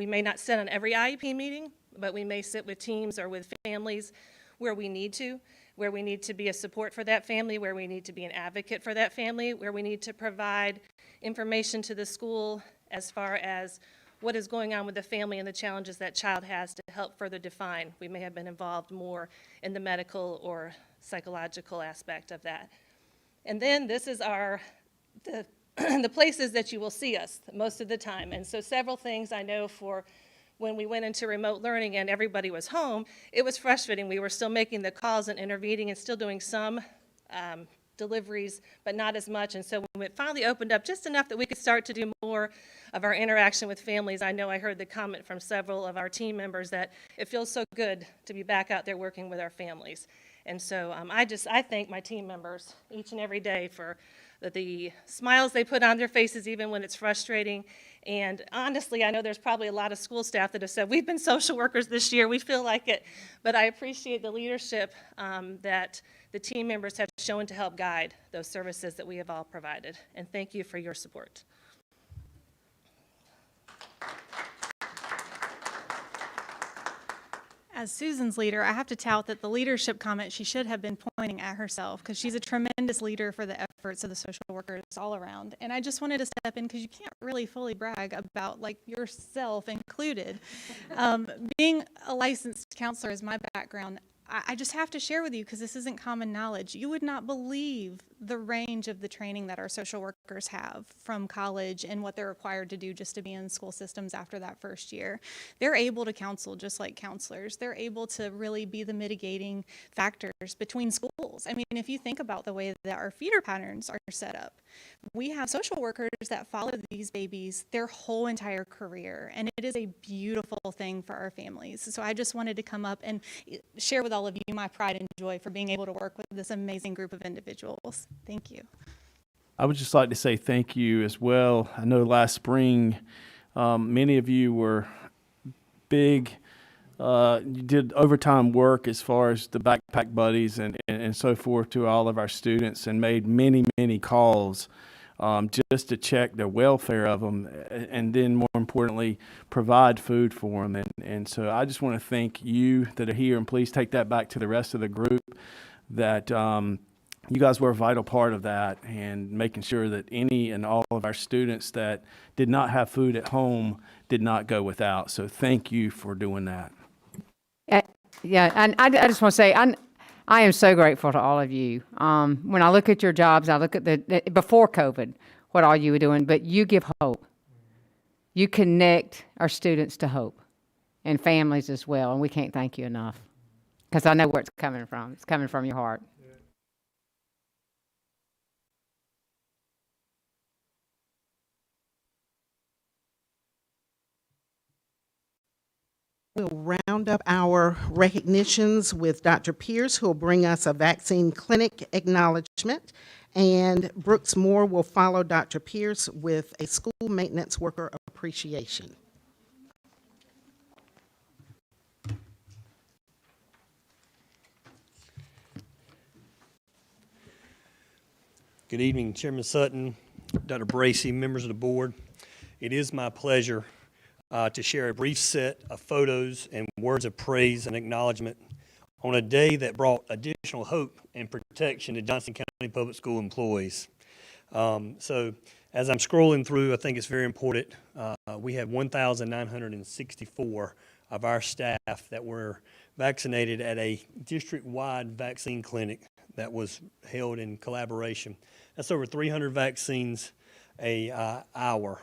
may not sit on every IEP meeting, but we may sit with teams or with families where we need to be a support for that family, where we need to be an advocate for that family, where we need to provide information to the school as far as what is going on with the family and the challenges that child has to help further define. We may have been involved more in the medical or psychological aspect of that. And then this is the places that you will see us most of the time. And so several things I know for when we went into remote learning and everybody was home, it was frustrating. We were still making the calls and intervening and still doing some deliveries, but not as much. And so when it finally opened up just enough that we could start to do more of our interaction with families, I know I heard the comment from several of our team members that it feels so good to be back out there working with our families. And so I thank my team members each and every day for the smiles they put on their faces even when it's frustrating. And honestly, I know there's probably a lot of school staff that have said, we've been social workers this year, we feel like it. But I appreciate the leadership that the team members have shown to help guide those services that we have all provided. And thank you for your support. As Susan's leader, I have to tout that the leadership comment she should have been pointing at herself, because she's a tremendous leader for the efforts of the social workers all around. And I just wanted to step in because you can't really fully brag about like yourself included. Being a licensed counselor is my background. I just have to share with you, because this isn't common knowledge, you would not believe the range of the training that our social workers have from college and what they're required to do just to be in school systems after that first year. They're able to counsel just like counselors. They're able to really be the mitigating factors between schools. I mean, if you think about the way that our feeder patterns are set up, we have social workers that follow these babies their whole entire career, and it is a beautiful thing for our families. So I just wanted to come up and share with all of you my pride and joy for being able to work with this amazing group of individuals. Thank you. I would just like to say thank you as well. I know last spring, many of you were big, you did overtime work as far as the backpack buddies and so forth to all of our students, and made many, many calls just to check the welfare of them, and then more importantly, provide food for them. And so I just want to thank you that are here, and please take that back to the rest of the group, that you guys were a vital part of that, and making sure that any and all of our students that did not have food at home did not go without. So thank you for doing that. Yeah, and I just want to say, I am so grateful to all of you. When I look at your jobs, I look at the before COVID, what all you were doing, but you give hope. You connect our students to hope, and families as well, and we can't thank you enough, because I know where it's coming from. It's coming from your heart. We'll round up our recognitions with Dr. Pierce, who will bring us a vaccine clinic acknowledgement, and Brooks Moore will follow Dr. Pierce with a school maintenance worker appreciation. Good evening, Chairman Sutton, Dr. Bracy, members of the board. It is my pleasure to share a brief set of photos and words of praise and acknowledgement on a day that brought additional hope and protection to Johnston County Public School employees. So as I'm scrolling through, I think it's very important. We have 1,964 of our staff that were vaccinated at a district-wide vaccine clinic that was held in collaboration. That's over 300 vaccines a hour.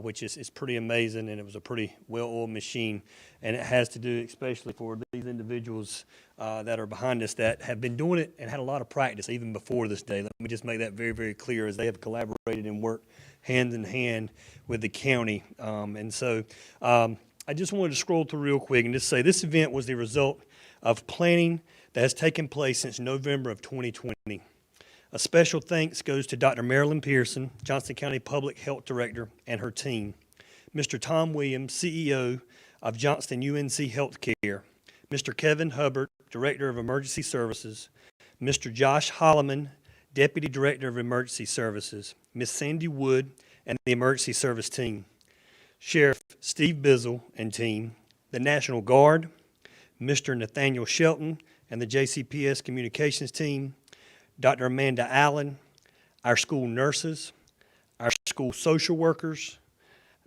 Which is pretty amazing, and it was a pretty well-oiled machine. And it has to do especially for these individuals that are behind us that have been doing it and had a lot of practice even before this day. Let me just make that very, very clear, as they have collaborated and worked hand in hand with the county. And so I just wanted to scroll through real quick and just say this event was the result of planning that has taken place since November of 2020. A special thanks goes to Dr. Marilyn Pearson, Johnston County Public Health Director, and her team. Mr. Tom Williams, CEO of Johnston UNC Healthcare. Mr. Kevin Hubbard, Director of Emergency Services. Mr. Josh Holloman, Deputy Director of Emergency Services. Ms. Sandy Wood and the Emergency Service team. Sheriff Steve Bizzle and team. The National Guard. Mr. Nathaniel Shelton and the JCPS Communications team. Dr. Amanda Allen, our school nurses, our school social workers,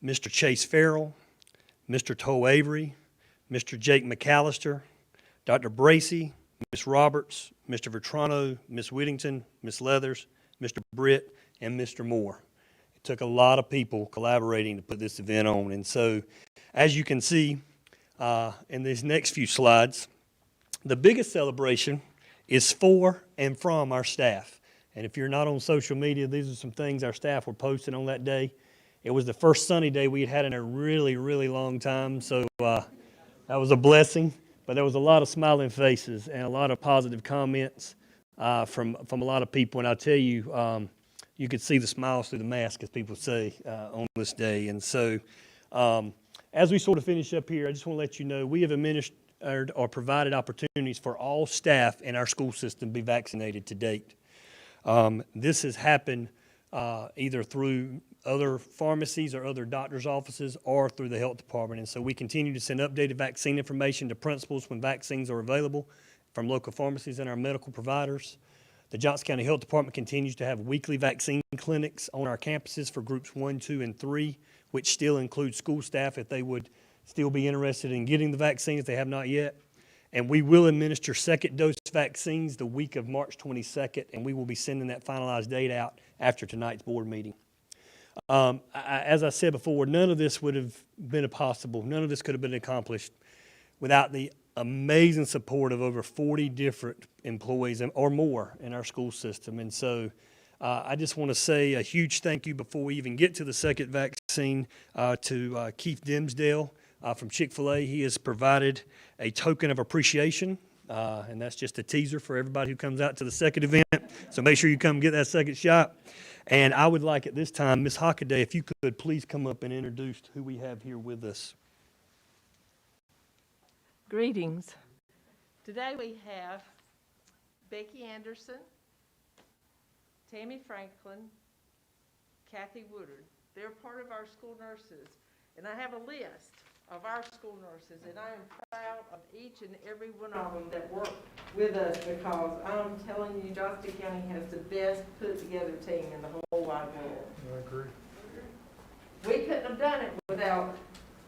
Mr. Chase Farrell, Mr. Toe Avery, Mr. Jake McAllister, Dr. Bracy, Ms. Roberts, Mr. Vetrano, Ms. Whittington, Ms. Leathers, Mr. Britt, and Mr. Moore. It took a lot of people collaborating to put this event on. And so, as you can see in these next few slides, the biggest celebration is for and from our staff. And if you're not on social media, these are some things our staff were posting on that day. It was the first sunny day we had in a really, really long time, so that was a blessing. But there was a lot of smiling faces and a lot of positive comments from a lot of people. And I'll tell you, you could see the smiles through the mask, as people say, on this day. And so as we sort of finish up here, I just want to let you know we have administered or provided opportunities for all staff in our school system to be vaccinated to date. This has happened either through other pharmacies or other doctor's offices or through the health department. And so we continue to send updated vaccine information to principals when vaccines are available from local pharmacies and our medical providers. The Johnston County Health Department continues to have weekly vaccine clinics on our campuses for groups 1, 2, and 3, which still include school staff if they would still be interested in getting the vaccine if they have not yet. And we will administer second dose vaccines the week of March 22nd, and we will be sending that finalized date out after tonight's board meeting. As I said before, none of this would have been possible. None of this could have been accomplished without the amazing support of over 40 different employees or more in our school system. And so I just want to say a huge thank you before we even get to the second vaccine to Keith Dimsdale from Chick-fil-A. He has provided a token of appreciation, and that's just a teaser for everybody who comes out to the second event. So make sure you come get that second shot. And I would like at this time, Ms. Hockaday, if you could please come up and introduce who we have here with us. Greetings. Today we have Becky Anderson, Tammy Franklin, Kathy Woodard. They're part of our school nurses. And I have a list of our school nurses, and I am proud of each and every one of them that work with us, because I'm telling you, Johnston County has the best put-together team in the whole wide world. I agree. We couldn't have done it without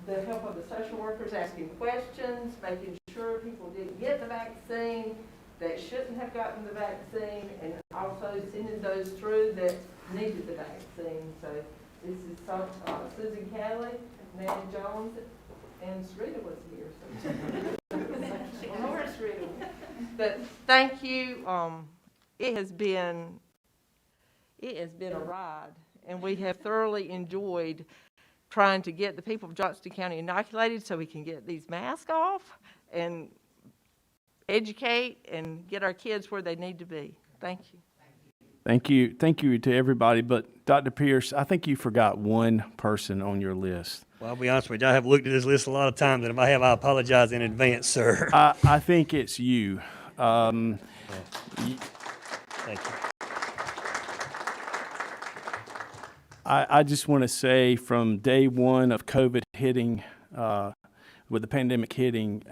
the help of the social workers asking questions, making sure people didn't get the vaccine that shouldn't have gotten the vaccine, and also sending those through that needed the vaccine. So this is Susan Kelly, Nan Jones, and Sarita was here. So. Well, where's Sarita? But thank you. It has been a ride, and we have thoroughly enjoyed trying to get the people of Johnston County inoculated so we can get these masks off and educate and get our kids where they need to be. Thank you. Thank you. Thank you to everybody. But Dr. Pierce, I think you forgot one person on your list. Well, I'll be honest with you, I have looked at this list a lot of times, and if I have, I apologize in advance, sir. I think it's you. Thank you. I just want to say from day one of COVID hitting, with the pandemic hitting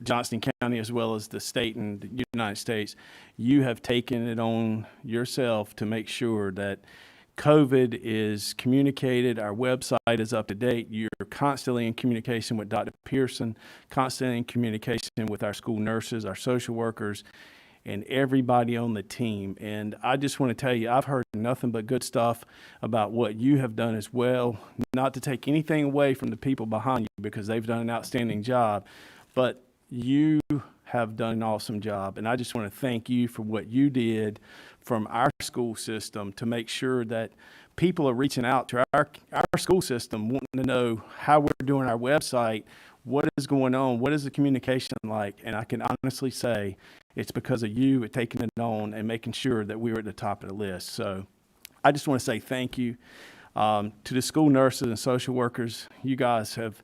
Johnston County as well as the state and the United States, you have taken it on yourself to make sure that COVID is communicated, our website is up to date, you're constantly in communication with Dr. Pearson, constantly in communication with our school nurses, our social workers, and everybody on the team. And I just want to tell you, I've heard nothing but good stuff about what you have done as well. Not to take anything away from the people behind you, because they've done an outstanding job, but you have done an awesome job. And I just want to thank you for what you did from our school system to make sure that people are reaching out to our school system, wanting to know how we're doing our website, what is going on, what is the communication like. And I can honestly say it's because of you taking it on and making sure that we were at the top of the list. So I just want to say thank you to the school nurses and social workers. You guys have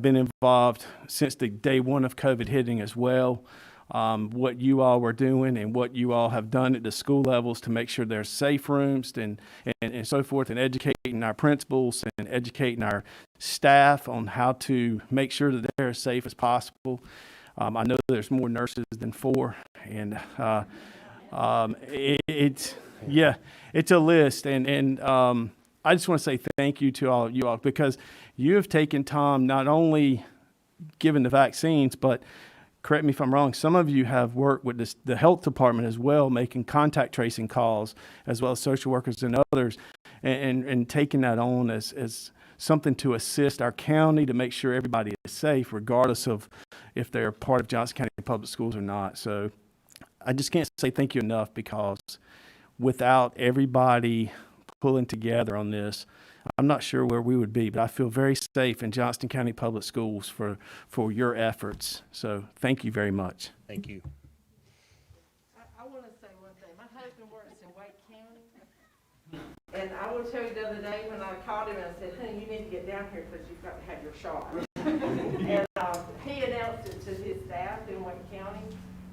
been involved since the day one of COVID hitting as well. What you all were doing and what you all have done at the school levels to make sure there's safe rooms and so forth, and educating our principals and educating our staff on how to make sure that they're as safe as possible. I know there's more nurses than 4, and it's a list, and I just want to say thank you to all of you all, because you have taken time not only giving the vaccines, but correct me if I'm wrong, some of you have worked with the health department as well, making contact tracing calls, as well as social workers and others, and taking that on as something to assist our county to make sure everybody is safe, regardless of if they're part of Johnston County Public Schools or not. So I just can't say thank you enough, because without everybody pulling together on this, I'm not sure where we would be, but I feel very safe in Johnston County Public Schools for your efforts. So thank you very much. Thank you. I want to say one thing. My husband works in Wake County, and I will tell you the other day when I called him and I said, honey, you need to get down here because you've got to have your shot. And he announced it to his staff in Wake County,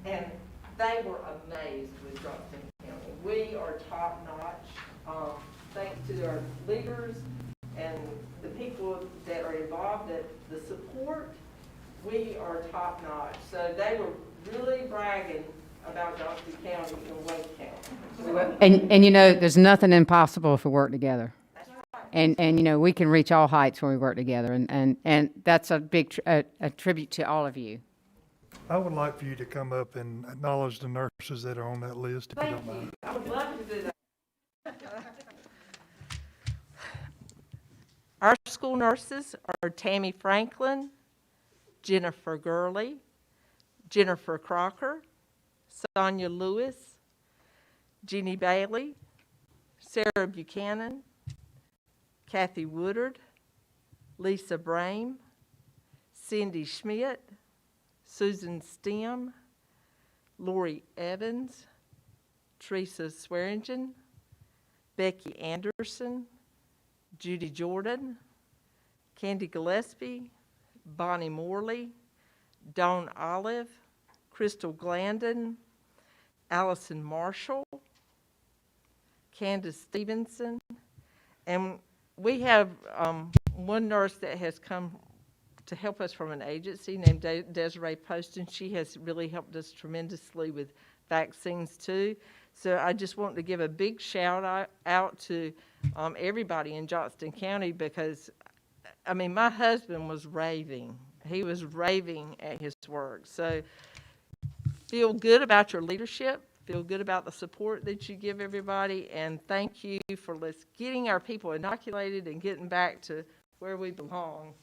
and they were amazed with Johnston County. We are top notch. Thanks to our leaders and the people that are involved, the support, we are top notch. So they were really bragging about Johnston County and Wake County. And you know, there's nothing impossible if we work together. And you know, we can reach all heights when we work together, and that's a big a tribute to all of you. I would like for you to come up and acknowledge the nurses that are on that list, if you don't mind. I would love to do that. Our school nurses are Tammy Franklin, Jennifer Gurley, Jennifer Crocker, Sonia Lewis, Jeannie Bailey, Sarah Buchanan, Kathy Woodard, Lisa Brame, Cindy Schmidt, Susan Stem, Lori Evans, Teresa Swearingen, Becky Anderson, Judy Jordan, Candy Gillespie, Bonnie Morley, Dawn Olive, Crystal Glandon, Allison Marshall, Candace Stevenson, And we have one nurse that has come to help us from an agency named Desiree Poston. She has really helped us tremendously with vaccines too. So I just want to give a big shout out to everybody in Johnston County, because, I mean, my husband was raving. He was raving at his work. So feel good about your leadership. Feel good about the support that you give everybody. And thank you for getting our people inoculated and getting back to where we belong.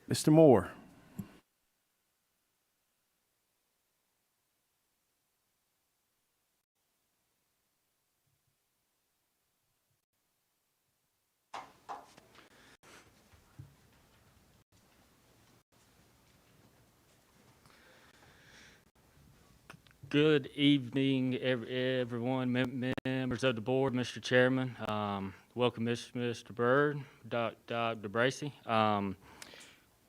Mr. Moore. Good evening, everyone, members of the board, Mr. Chairman. Welcome, Mr. Byrd, Dr. Bracy.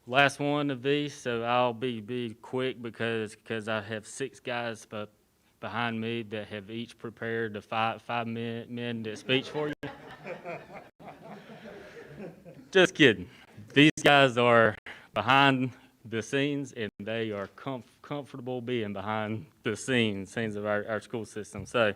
Last one of these, so I'll be quick because I have 6 guys behind me that have each prepared a 5-minute speech for you. Just kidding. These guys are behind the scenes, and they are comfortable being behind the scenes of our school system. So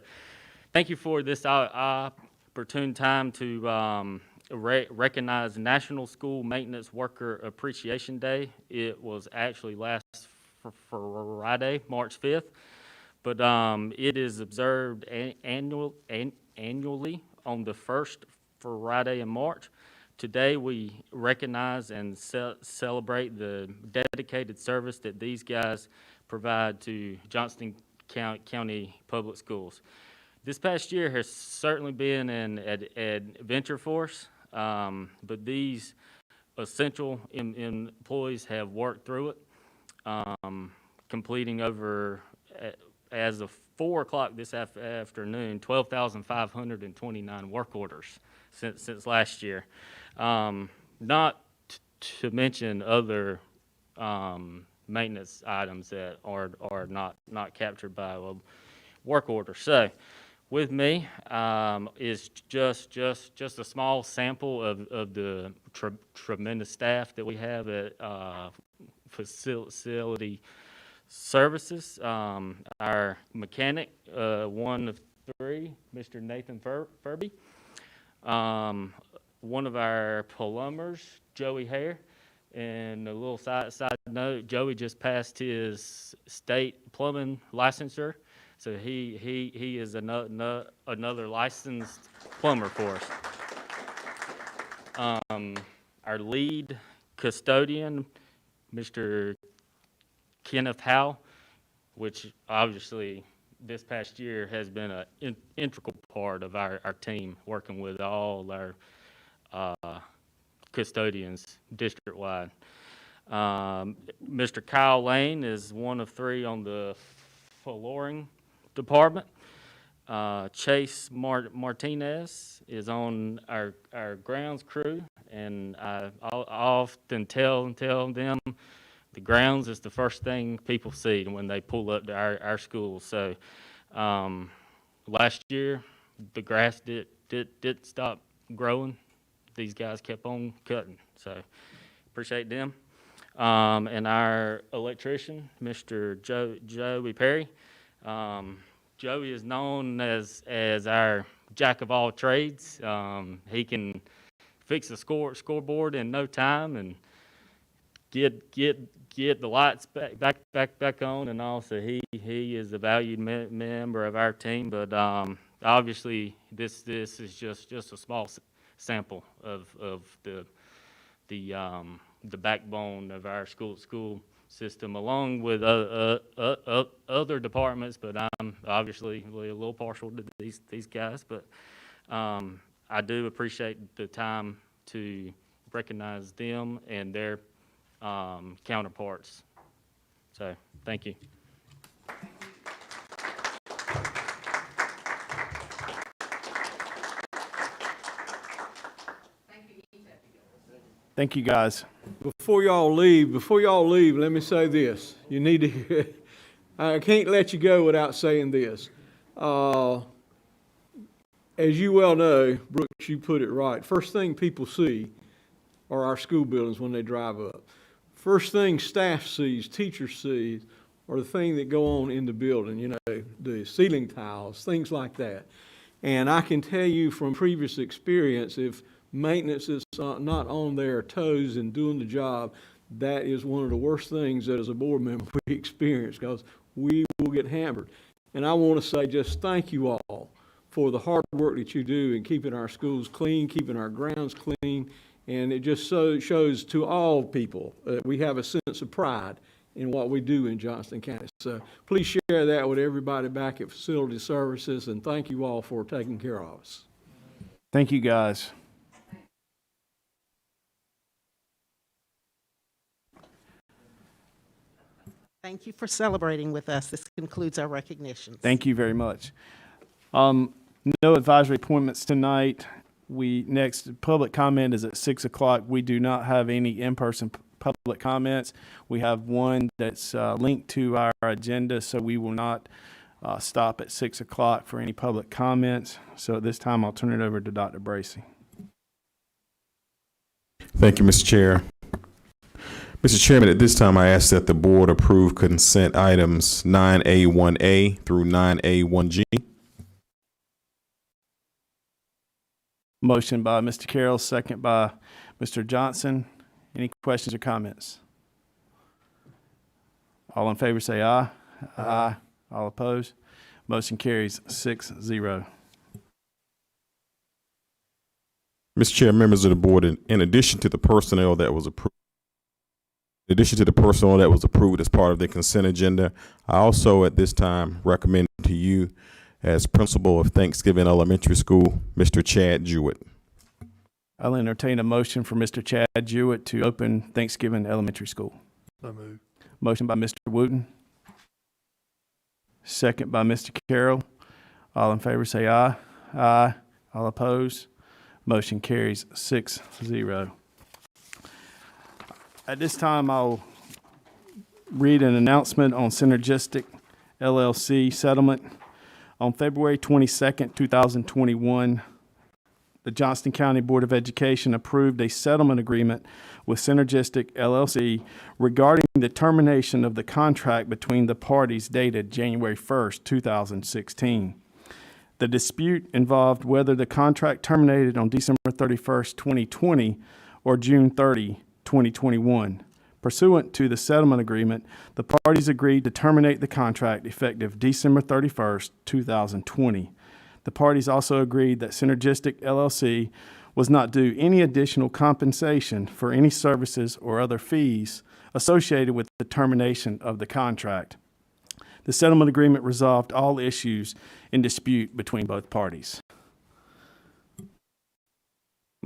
thank you for this opportune time to recognize National School Maintenance Worker Appreciation Day. It was actually last Friday, March 5th, but it is observed annually on the first Friday in March. Today, we recognize and celebrate the dedicated service that these guys provide to Johnston County Public Schools. This past year has certainly been an adventure for us, but these essential employees have worked through it, completing over, as of 4 o'clock this afternoon, 12,529 work orders since last year. Not to mention other maintenance items that are not captured by a work order. So, with me is just a small sample of the tremendous staff that we have at facility services. Our mechanic, one of 3, Mr. Nathan Furby. One of our plumbers, Joey Hare, and a little side note, Joey just passed his state plumbing licensure, so he is another licensed plumber for us. Our lead custodian, Mr. Kenneth Howe, which obviously this past year has been an integral part of our team, working with all our custodians district-wide. Mr. Kyle Lane is one of 3 on the flooring department. Chase Martinez is on our grounds crew, and I often tell them the grounds is the first thing people see when they pull up to our school. So last year the grass did stop growing. These guys kept on cutting, so appreciate them. And our electrician, Mr. Joey Perry. Joey is known as our jack of all trades. He can fix a scoreboard in no time and get the lights back on, and also he is a valued member of our team. But obviously this is just a small sample of the backbone of our school system, along with other departments. But I'm obviously a little partial to these guys. But I do appreciate the time to recognize them and their counterparts. So thank you. Thank you, guys. Before y'all leave, let me say this. You need to hear, I can't let you go without saying this. As you well know, Brooks, you put it right. First thing people see are our school buildings when they drive up. First thing staff sees, teachers see, are the things that go on in the building, you know, the ceiling tiles, things like that. And I can tell you from previous experience, if maintenance is not on their toes and doing the job, that is one of the worst things that as a board member we experience, because we will get hammered. And I want to say just thank you all for the hard work that you do in keeping our schools clean, keeping our grounds clean, and it just shows to all people that we have a sense of pride in what we do in Johnston County. So please share that with everybody back at Facility Services, and thank you all for taking care of us. Thank you, guys. Thank you for celebrating with us. This concludes our recognitions. Thank you very much. No advisory appointments tonight. Next public comment is at 6 o'clock. We do not have any in-person public comments. We have one that's linked to our agenda, so we will not stop at 6 o'clock for any public comments. So at this time, I'll turn it over to Dr. Bracy. Thank you, Mr. Chair. Mr. Chairman, at this time, I ask that the board approve consent items 9A1A through 9A1G. Motion by Mr. Carroll, second by Mr. Johnson. Any questions or comments? All in favor say aye. Aye. All opposed? Motion carries 6-0. Mr. Chair, members of the board, in addition to the personnel that was approved, as part of the consent agenda, I also at this time recommend to you as principal of Thanksgiving Elementary School, Mr. Chad Jewett. I'll entertain a motion for Mr. Chad Jewett to open Thanksgiving Elementary School. So moved. Motion by Mr. Wooten. Second by Mr. Carroll. All in favor say aye. Aye. All opposed? Motion carries 6-0. At this time, I'll read an announcement on Synergistic LLC settlement. On February 22nd, 2021, the Johnston County Board of Education approved a settlement agreement with Synergistic LLC regarding the termination of the contract between the parties dated January 1st, 2016. The dispute involved whether the contract terminated on December 31st, 2020 or June 30, 2021. Pursuant to the settlement agreement, the parties agreed to terminate the contract effective December 31st, 2020. The parties also agreed that Synergistic LLC was not due any additional compensation for any services or other fees associated with the termination of the contract. The settlement agreement resolved all issues in dispute between both parties.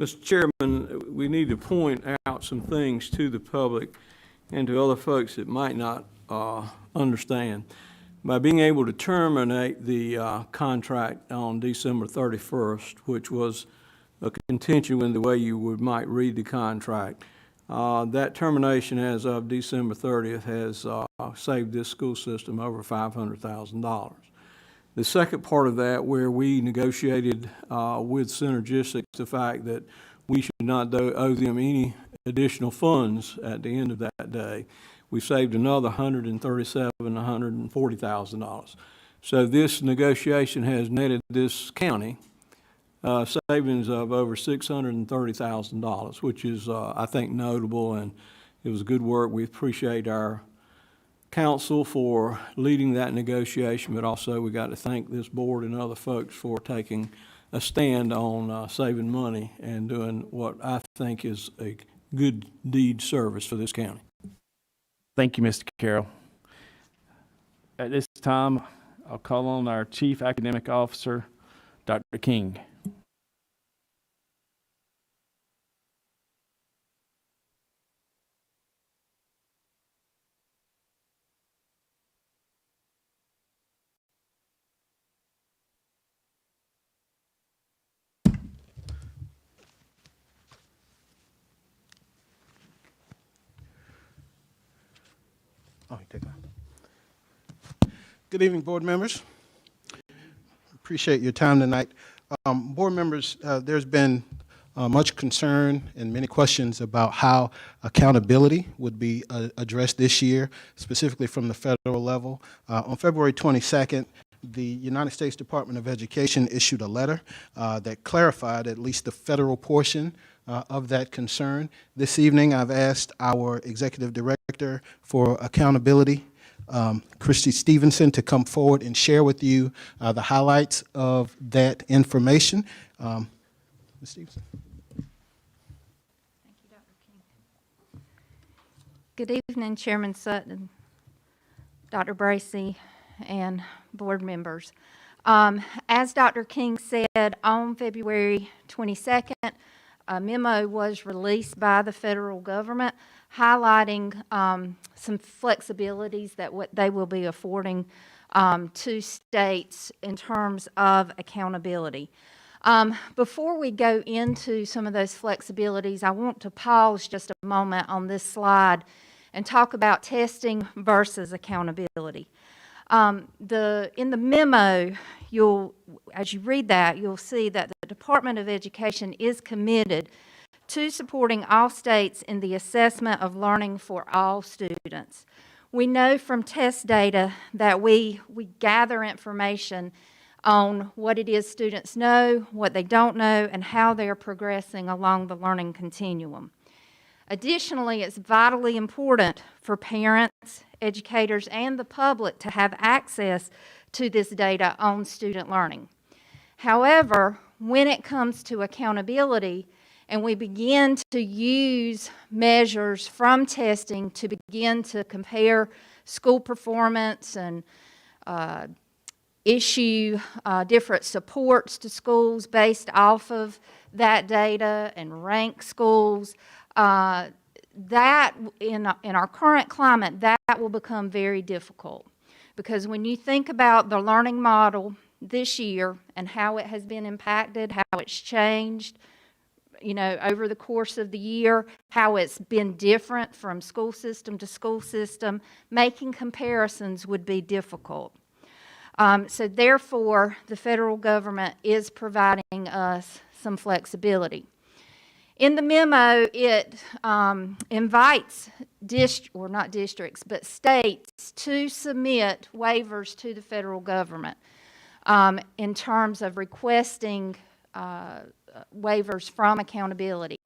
Mr. Chairman, we need to point out some things to the public and to other folks that might not understand. By being able to terminate the contract on December 31st, which was a contention in the way you might read the contract, that termination as of December 30th has saved this school system over $500,000. The second part of that, where we negotiated with Synergistics the fact that we should not owe them any additional funds at the end of that day, we saved another $137,000 to $140,000. So this negotiation has netted this county savings of over $630,000, which is, I think, notable, and it was good work. We appreciate our council for leading that negotiation, but also we got to thank this board and other folks for taking a stand on saving money and doing what I think is a good deed service for this county. Thank you, Mr. Carroll. At this time, I'll call on our Chief Academic Officer, Dr. King. Oh, you take that. Good evening, board members. Appreciate your time tonight. Board members, there's been much concern and many questions about how accountability would be addressed this year, specifically from the federal level. On February 22nd, the United States Department of Education issued a letter that clarified at least the federal portion of that concern. This evening, I've asked our Executive Director for Accountability, Christy Stevenson, to come forward and share with you the highlights of that information. Ms. Stevenson. Thank you, Dr. King. Good evening, Chairman Sutton, Dr. Bracy, and board members. As Dr. King said, on February 22nd, a memo was released by the federal government highlighting some flexibilities that what they will be affording to states in terms of accountability. Before we go into some of those flexibilities, I want to pause just a moment on this slide and talk about testing versus accountability. In the memo, as you read that, you'll see that the Department of Education is committed to supporting all states in the assessment of learning for all students. We know from test data that we gather information on what it is students know, what they don't know, and how they're progressing along the learning continuum. Additionally, it's vitally important for parents, educators, and the public to have access to this data on student learning. However, when it comes to accountability, and we begin to use measures from testing to begin to compare school performance and issue different supports to schools based off of that data and rank schools, that in our current climate, that will become very difficult. Because when you think about the learning model this year and how it has been impacted, how it's changed, over the course of the year, how it's been different from school system to school system, making comparisons would be difficult. So therefore, the federal government is providing us some flexibility. In the memo, it invites not districts, but states to submit waivers to the federal government in terms of requesting waivers from accountability.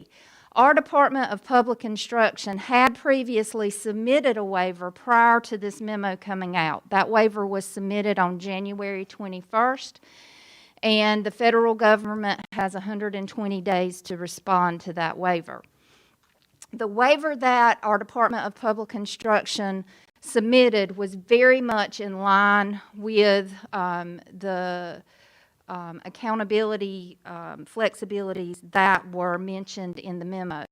Our Department of Public Instruction had previously submitted a waiver prior to this memo coming out. That waiver was submitted on January 21st, and the federal government has 120 days to respond to that waiver. The waiver that our Department of Public Instruction submitted was very much in line with the accountability flexibilities that were mentioned in the memo.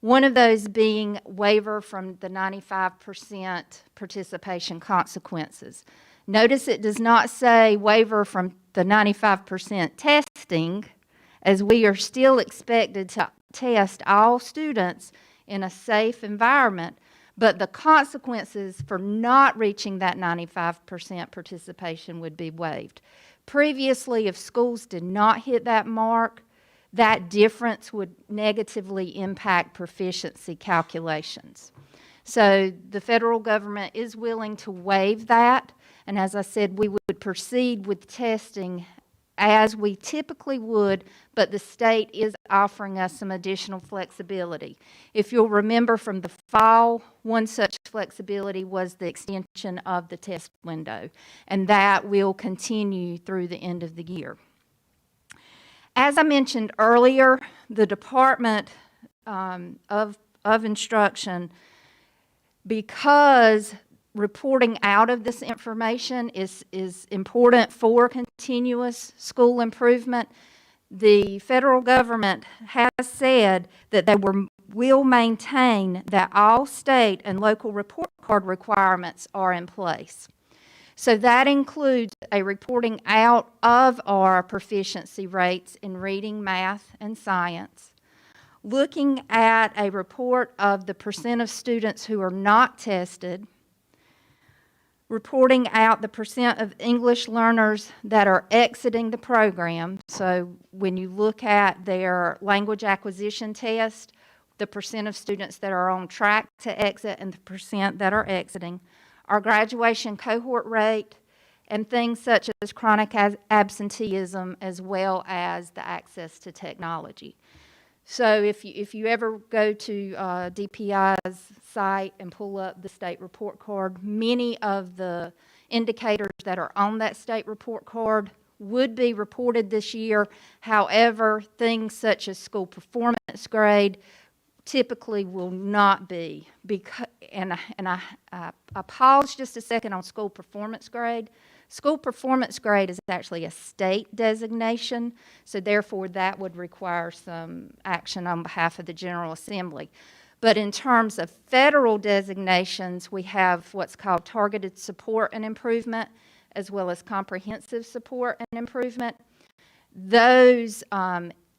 One of those being waiver from the 95% participation consequences. Notice it does not say waiver from the 95% testing, as we are still expected to test all students in a safe environment, but the consequences for not reaching that 95% participation would be waived. Previously, if schools did not hit that mark, that difference would negatively impact proficiency calculations. So the federal government is willing to waive that, and as I said, we would proceed with testing as we typically would, but the state is offering us some additional flexibility. If you'll remember from the fall, one such flexibility was the extension of the test window, and that will continue through the end of the year. As I mentioned earlier, the Department of Instruction, because reporting out of this information is important for continuous school improvement, the federal government has said that they will maintain that all state and local report card requirements are in place. So that includes a reporting out of our proficiency rates in reading, math, and science, looking at a report of the percent of students who are not tested, reporting out the percent of English learners that are exiting the program. So when you look at their language acquisition test, the percent of students that are on track to exit and the percent that are exiting, our graduation cohort rate, and things such as chronic absenteeism, as well as the access to technology. So if you ever go to DPI's site and pull up the state report card, many of the indicators that are on that state report card would be reported this year. However, things such as school performance grade typically will not be. And I paused just a second on school performance grade. School performance grade is actually a state designation, so therefore that would require some action on behalf of the General Assembly. But in terms of federal designations, we have what's called targeted support and improvement, as well as comprehensive support and improvement. Those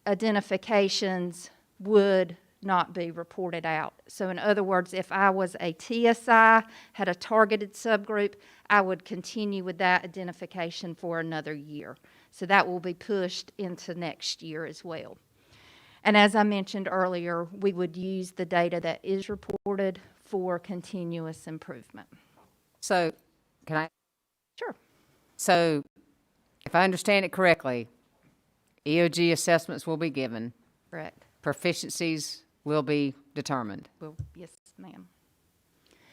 identifications would not be reported out. So in other words, if I was a TSI, had a targeted subgroup, I would continue with that identification for another year. So that will be pushed into next year as well. And as I mentioned earlier, we would use the data that is reported for continuous improvement. So, can I? Sure. So, if I understand it correctly, EOG assessments will be given. Correct. Proficiencies will be determined. Well, yes, ma'am.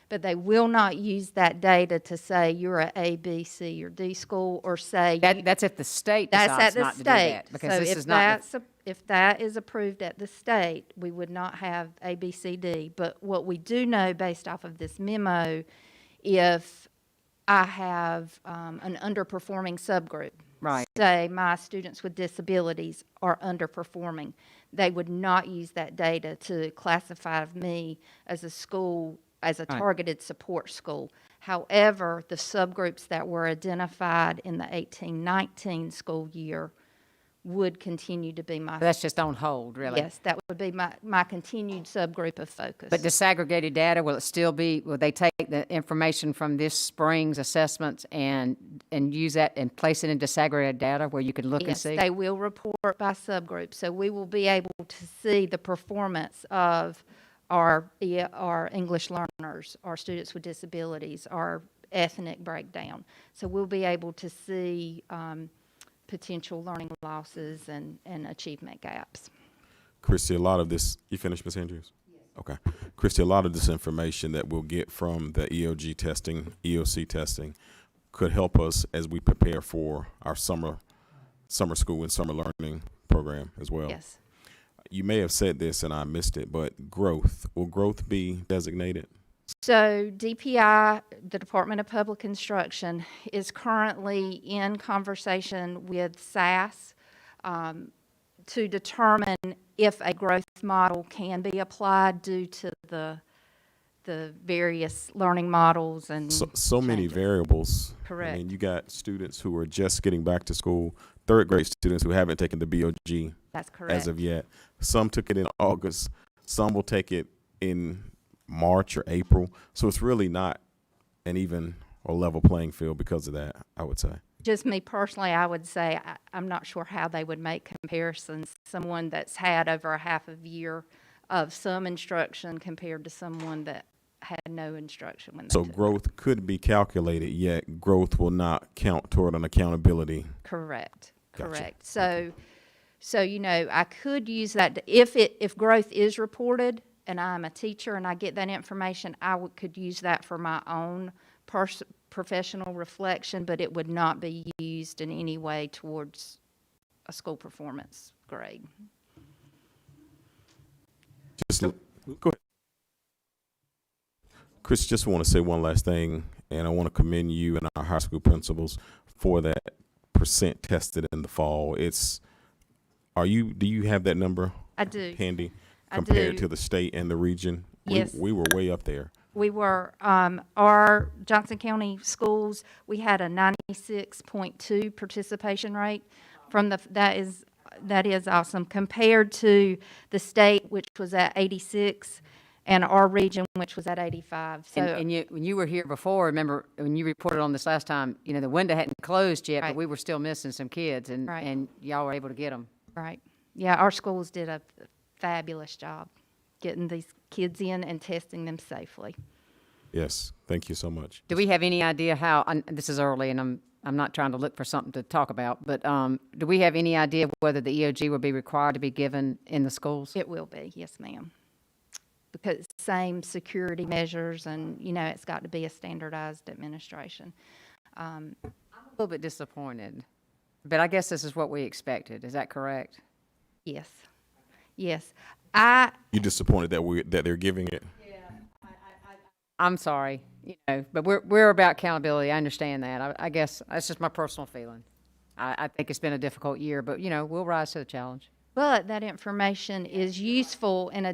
But they will not use that data to say you're a A, B, C, or D school, or say That's if the state decides not to do that. Because so this if is not. if that is approved at the state, we would not have A, B, C, D. But what we do know based off of this memo, if I have an underperforming subgroup, Right. say my students with disabilities are underperforming, they would not use that data to classify me as a school, as a Right. targeted support school. However, the subgroups that were identified in the 18-19 school year would continue to be my. That's just on hold, really. Yes, that would be my continued subgroup of focus. But disaggregated data, will it still be, will they take the information from this spring's assessments and use that and place it in disaggregated data where you can look and see? Yes, they will report by subgroup. So we will be able to see the performance of our English learners, our students with disabilities, our ethnic breakdown. So we'll be able to see potential learning losses and achievement gaps. Christy, a lot of this, you finished, Ms. Andrews? Yes. Okay. Christy, a lot of this information that we'll get from the EOG testing, EOC testing, could help us as we prepare for our summer school and summer learning program as well. Yes. You may have said this and I missed it, but growth, will growth be designated? So DPI, the Department of Public Instruction, is currently in conversation with SAS to determine if a growth model can be applied due to the various learning models and so many variables. Correct. I mean, you got students who are just getting back to school, third grade students who haven't taken the BOG. That's correct. As of yet. Some took it in August. Some will take it in March or April. So it's really not an even or level playing field because of that, I would say. Just me personally, I would say I'm not sure how they would make comparisons. Someone that's had over a half a year of some instruction compared to someone that had no instruction when they So took growth could be calculated, yet growth will not count toward an accountability. Correct. Gotcha. Correct. So you know, I could use that if growth is reported and I'm a teacher and I get that information, could use that for my own professional reflection, but it would not be used in any way towards a school performance grade. Go ahead. Chris, just want to say one last thing, and I want to commend you and our high school principals for that percent tested in the fall. Do you have that number? I do. Handy? I Compared do. to the state and the region? Yes. We were way up there. We were, our Johnston County schools, we had a 96.2 participation rate that is awesome compared to the state, which was at 86, and our region, which was at 85. So, And you, when you were here before, remember, when you reported on this last time, you know, the window hadn't closed yet, but Right. we were still missing some kids, and, Right. and y'all were able to get them. right. Yeah, our schools did a fabulous job getting these kids in and testing them safely. Yes, thank you so much. Do we have any idea how, and this is early, and I'm not trying to look for something to talk about, but do we have any idea whether the EOG will be required to be given in the schools? It will be, yes, ma'am. Because same security measures and, you know, it's got to be a standardized administration. I'm a little bit disappointed, but I guess this is what we expected. Is that correct? Yes, yes. You disappointed that they're giving it? I'm sorry, you know, but we're about accountability. I understand that. I guess that's just my personal feeling. I think it's been a difficult year, but, you know, we'll rise to the challenge. But that information is useful in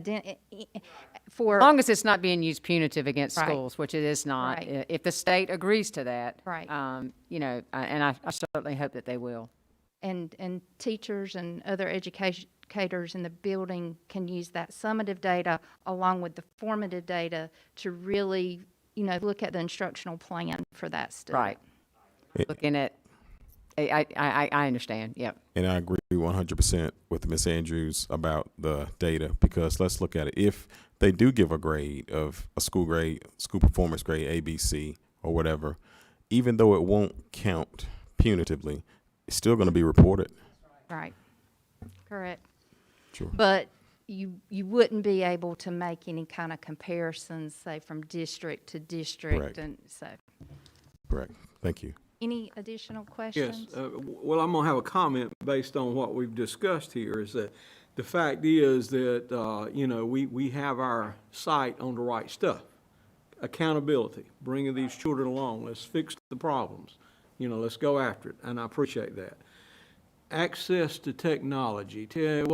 for. As long as it's not being used punitive against Right. schools, which it is not. Right. If the state agrees to that. Right. You know, and I certainly hope that they will. And teachers and other educators in the building can use that summative data along with the formative data to really, you know, look at the instructional plan for that student. Right. Looking at, I understand, yep. And I agree 100% with Ms. Andrews about the data, because let's look at it. If they do give a grade of a school performance grade, A, B, C, or whatever, even though it won't count punitively, it's still going to be reported. Right. Correct. Sure. But you wouldn't be able to make any kind of comparisons, say, from district to district. Correct. And so, Correct. Thank you. any additional Yes, questions? well, I'm going to have a comment based on what we've discussed here, is that the fact is that, you know, we have our sight on the right stuff. Accountability, bringing these children along, let's fix the problems, you know, let's go after it, and I appreciate that. Access to technology,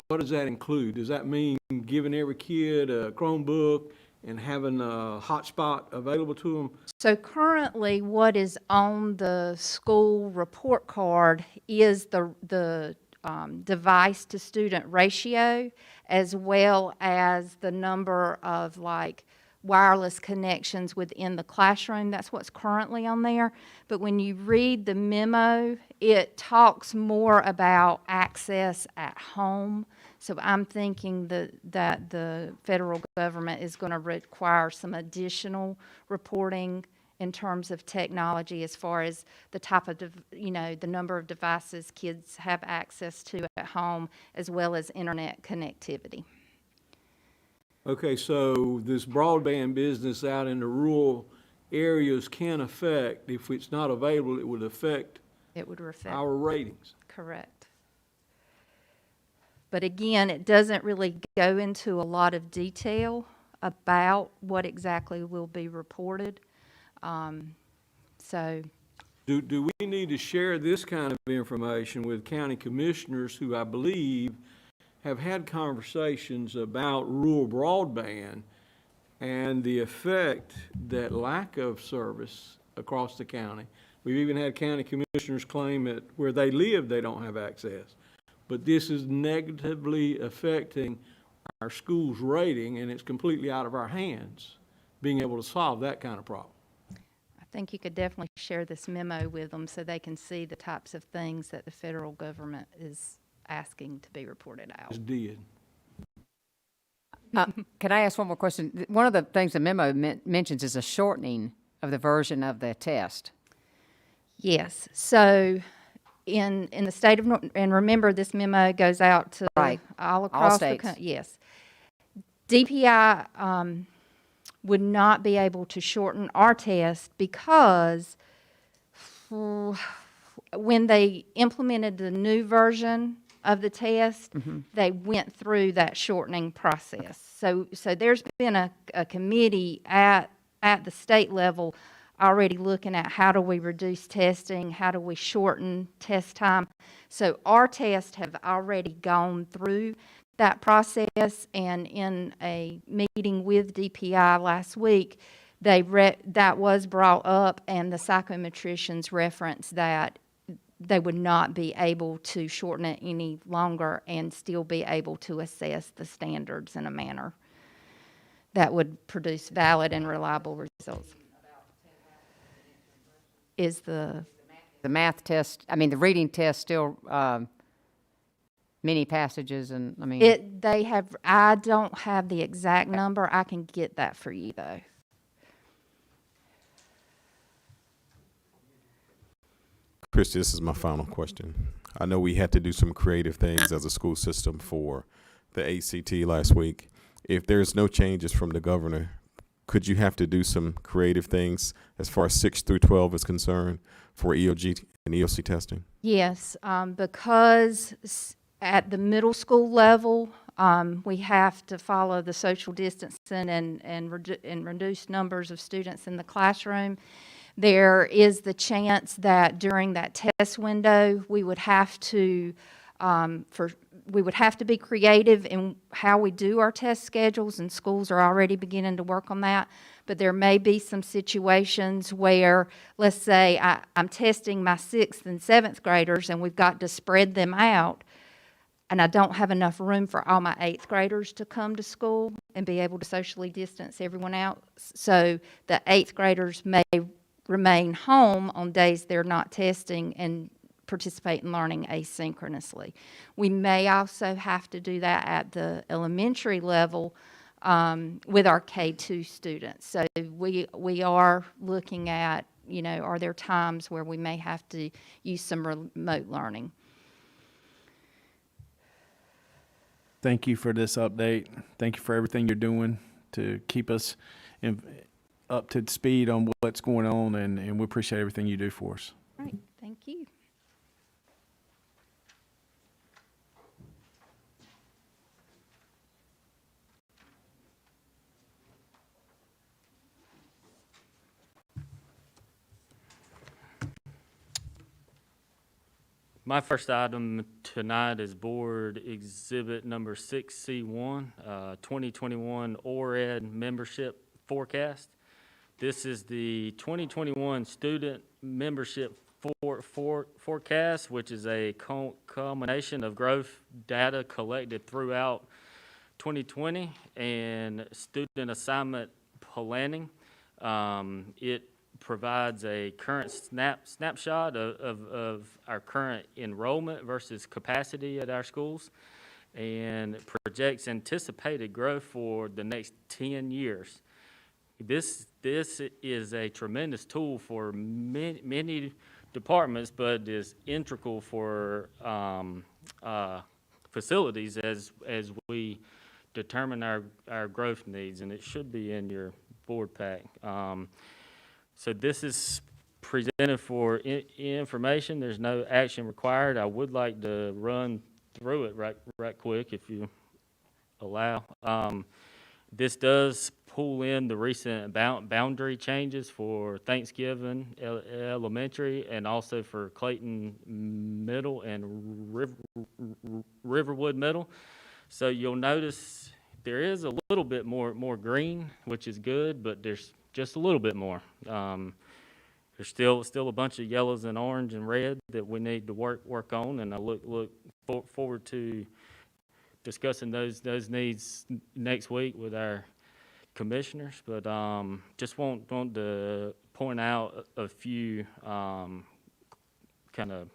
what does that include? Does that mean giving every kid a Chromebook and having a hotspot available to them? So currently, what is on the school report card is the device to student ratio, as well as the number of like wireless connections within the classroom. That's what's currently on there. But when you read the memo, it talks more about access at home. So I'm thinking that the federal government is going to require some additional reporting in terms of technology, as far as the type of, you know, the number of devices kids have access to at home, as well as internet connectivity. Okay, so this broadband business out in the rural areas can affect, if it's not available, it would affect It would reflect. our ratings. Correct. But again, it doesn't really go into a lot of detail about what exactly will be reported. So, Do we need to share this kind of information with county commissioners who I believe have had conversations about rural broadband and the effect that lack of service across the county? We've even had county commissioners claim that where they live, they don't have access. But this is negatively affecting our school's rating, and it's completely out of our hands, being able to solve that kind of problem. I think you could definitely share this memo with them so they can see the types of things that the federal government is asking to be reported out. Just did. Can I ask one more question? One of the things the memo mentions is a shortening of the version of the test. Yes. So in the state of, and remember, this memo goes out to Right. all across the states. country. Yes. DPI would not be able to shorten our test because when they implemented the new version of the test, they went through that shortening process. So there's been a committee at the state level already looking at how do we reduce testing, how do we shorten test time. So our tests have already gone through that process, and in a meeting with DPI last week, that was brought up, and the psychometricians referenced that they would not be able to shorten it any longer and still be able to assess the standards in a manner that would produce valid and reliable results. Is the math test, I mean, the reading test still, many passages and, I mean. I don't have the exact number. I can get that for you, though. Christy, this is my final question. I know we had to do some creative things as a school system for the ACT last week. If there's no changes from the governor, could you have to do some creative things as far as 6 through 12 is concerned for EOG and EOC testing? Yes, because at the middle school level, we have to follow the social distancing and reduce numbers of students in the classroom. There is the chance that during that test window, we would have to be creative in how we do our test schedules, and schools are already beginning to work on that. But there may be some situations where, let's say, I'm testing my 6th and 7th graders, and we've got to spread them out, and I don't have enough room for all my 8th graders to come to school and be able to socially distance everyone out. So the 8th graders may remain home on days they're not testing and participate in learning asynchronously. We may also have to do that at the elementary level with our K-2 students. So we are looking at, are there times where we may have to use some remote learning? Thank you for this update. Thank you for everything you're doing to keep us up to speed on what's going on, and we appreciate everything you do for us. All right, thank you. My first item tonight is Board Exhibit Number 6C1, 2021 ORED Membership Forecast. This is the 2021 Student Membership Forecast, which is a culmination of growth data collected throughout 2020 and student assignment planning. It provides a current snapshot of our current enrollment versus capacity at our schools, and projects anticipated growth for the next 10 years. This is a tremendous tool for many departments, but is integral for facilities as we determine our growth needs, and it should be in your board pack. So this is presented for information. There's no action required. I would like to run through it right quick if you allow. This does pull in the recent boundary changes for Thanksgiving Elementary and also for Clayton Middle and Riverwood Middle. So you'll notice there is a little bit more green, which is good, but there's just a little bit more. There's still a bunch of yellows and orange and red that we need to work on, and I look forward to discussing those needs next week with our commissioners. But just want to point out a few kind of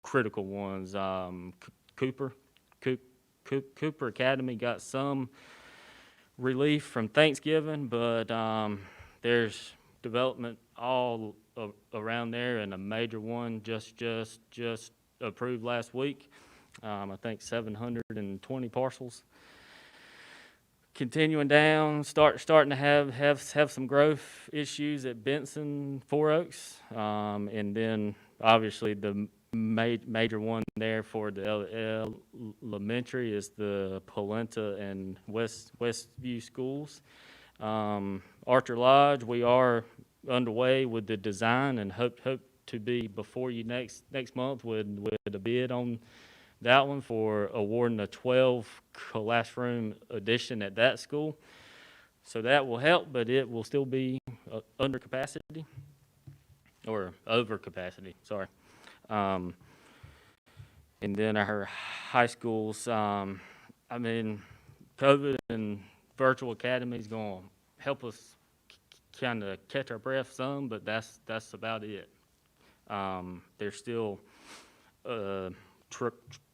critical ones. Cooper Academy got some relief from Thanksgiving, but there's development all around there, and a major one just approved last week. I think 720 parcels. Continuing down, starting to have some growth issues at Benson, Four Oaks, and then obviously the major one there for the elementary is the Polenta and Westview schools. Archer Lodge, we are underway with the design and hope to be before you next month with a bid on that one for awarding a 12 classroom addition at that school. So that will help, but it will still be under capacity or over capacity, sorry. And then our high schools, COVID and virtual academy is going to help us kind of catch our breath some, but that's about it. There's still a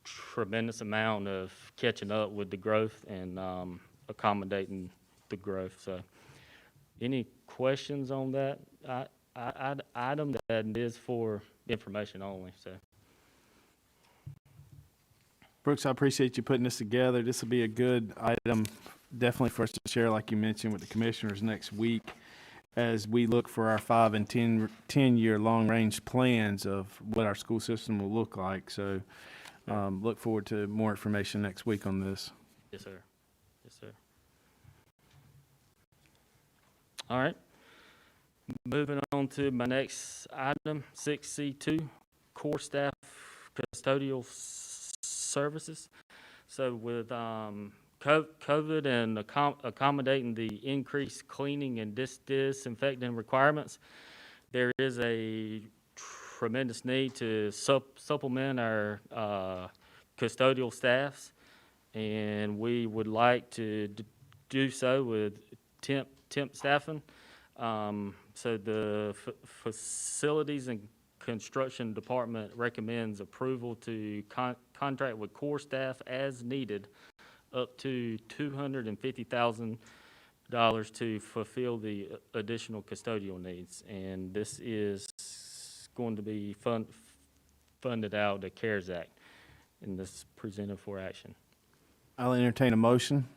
tremendous amount of catching up with the growth and accommodating the growth. So, any questions on that item? That is for information only. So, Brooks, I appreciate you putting this together. This will be a good item, definitely for us to share, like you mentioned, with the commissioners next week as we look for our 5 and 10-year long-range plans of what our school system will look like. So look forward to more information next week on this. yes, sir. Yes, sir. All right. Moving on to my next item, 6C2, core staff custodial services. So with COVID and accommodating the increased cleaning and disinfecting requirements, there is a tremendous need to supplement our custodial staffs, and we would like to do so with temp staffing. So the facilities and construction department recommends approval to contract with core staff as needed up to $250,000 to fulfill the additional custodial needs. And this is going to be funded out of the CARES Act, and this is presented for action. I'll entertain a motion.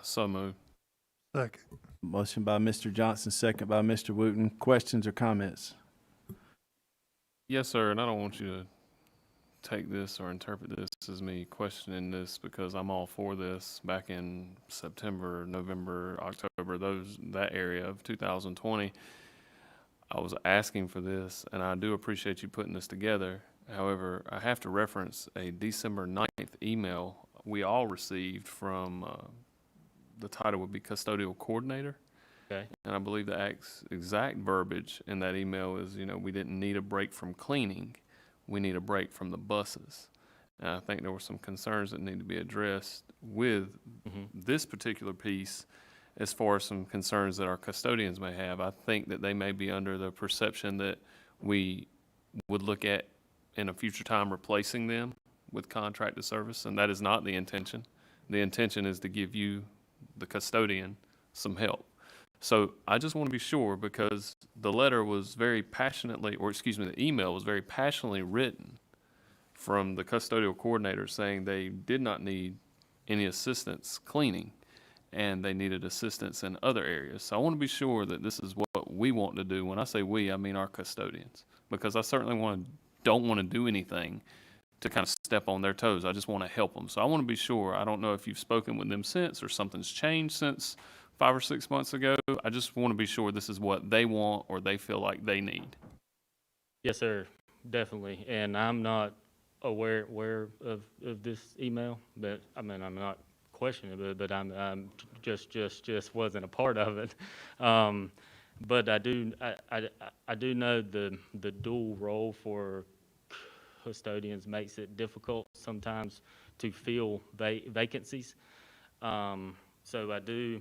So moved. Second. Motion by Mr. Johnston, second by Mr. Wooten. Questions or comments? Yes, sir, and I don't want you to take this or interpret this as me questioning this, because I'm all for this. Back in September, November, October, that area of 2020, I was asking for this, and I do appreciate you putting this together. However, I have to reference a December 9th email we all received from the title would be custodial coordinator. Okay. And I believe the exact verbiage in that email is, we didn't need a break from cleaning. We need a break from the buses. And I think there were some concerns that need to be addressed with this particular piece as far as some concerns that our custodians may have. I think that they may be under the perception that we would look at in a future time replacing them with contracted service, and that is not the intention. The intention is to give you, the custodian, some help. So I just want to be sure, because the letter was very passionately, the email was very passionately written from the custodial coordinator saying they did not need any assistance cleaning and they needed assistance in other areas. So I want to be sure that this is what we want to do. When I say we, I mean our custodians, because I certainly don't want to do anything to kind of step on their toes. I just want to help them. So I want to be sure. I don't know if you've spoken with them since or something's changed since 5 or 6 months ago. I just want to be sure this is what they want or they feel like they need. Yes, sir, definitely. And I'm not aware of this email, but I mean, I'm not questioning it, but I'm just wasn't a part of it. But I do know the dual role for custodians makes it difficult sometimes to fill vacancies. So I do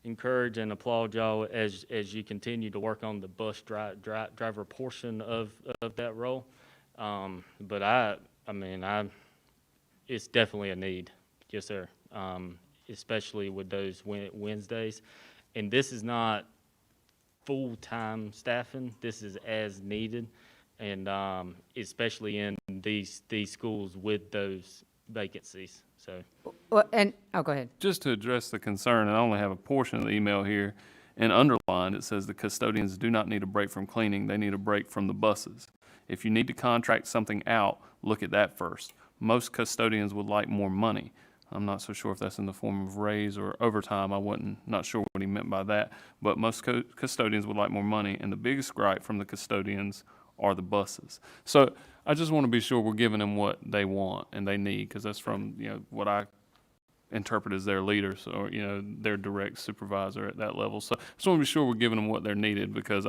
encourage and applaud y'all as you continue to work on the bus driver portion of that role. But it's definitely a need. Yes, sir. Especially with those Wednesdays. And this is not full-time staffing. This is as needed. And especially in these schools with those vacancies. So. Well, go ahead. Just to address the concern, and I only have a portion of the email here, and underlined it says the custodians do not need a break from cleaning, they need a break from the buses. If you need to contract something out, look at that first. Most custodians would like more money. I'm not so sure if that's in the form of raise or overtime. Not sure what he meant by that, but most custodians would like more money, and the biggest gripe from the custodians are the buses. So I just want to be sure we're giving them what they want and they need, because that's from what I interpret as their leaders or their direct supervisor at that level. So I just want to be sure we're giving them what they're needed, because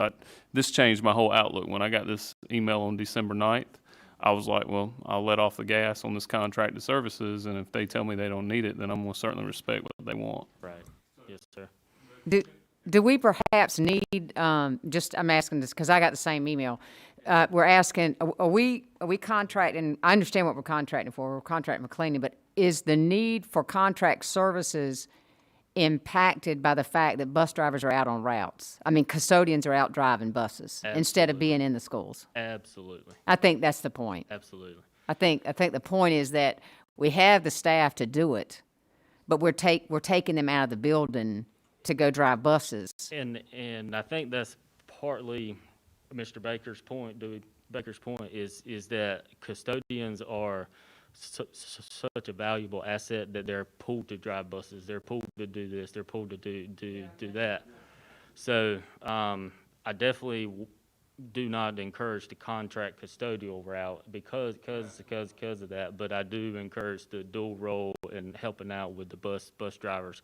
this changed my whole outlook. When I got this email on December 9th, I was like, well, I'll let off the gas on this contracted services, and if they tell me they don't need it, then I'm going to certainly respect what they want. Right. Yes, sir. Do we perhaps need, just, I'm asking this because I got the same email. We're asking, are we contracting, I understand what we're contracting for, we're contracting for cleaning, but is the need for contract services impacted by the fact that bus drivers are out on routes? I mean, custodians are out driving buses instead of being in the schools. Absolutely. I think that's the point. Absolutely. I think the point is that we have the staff to do it, but we're taking them out of the building to go drive buses. And I think that's partly Mr. Baker's point. Baker's point is that custodians are such a valuable asset that they're pulled to drive buses. They're pulled to do this. They're pulled to do that. So I definitely do not encourage the contract custodial route because of that. But I do encourage the dual role in helping out with the bus drivers.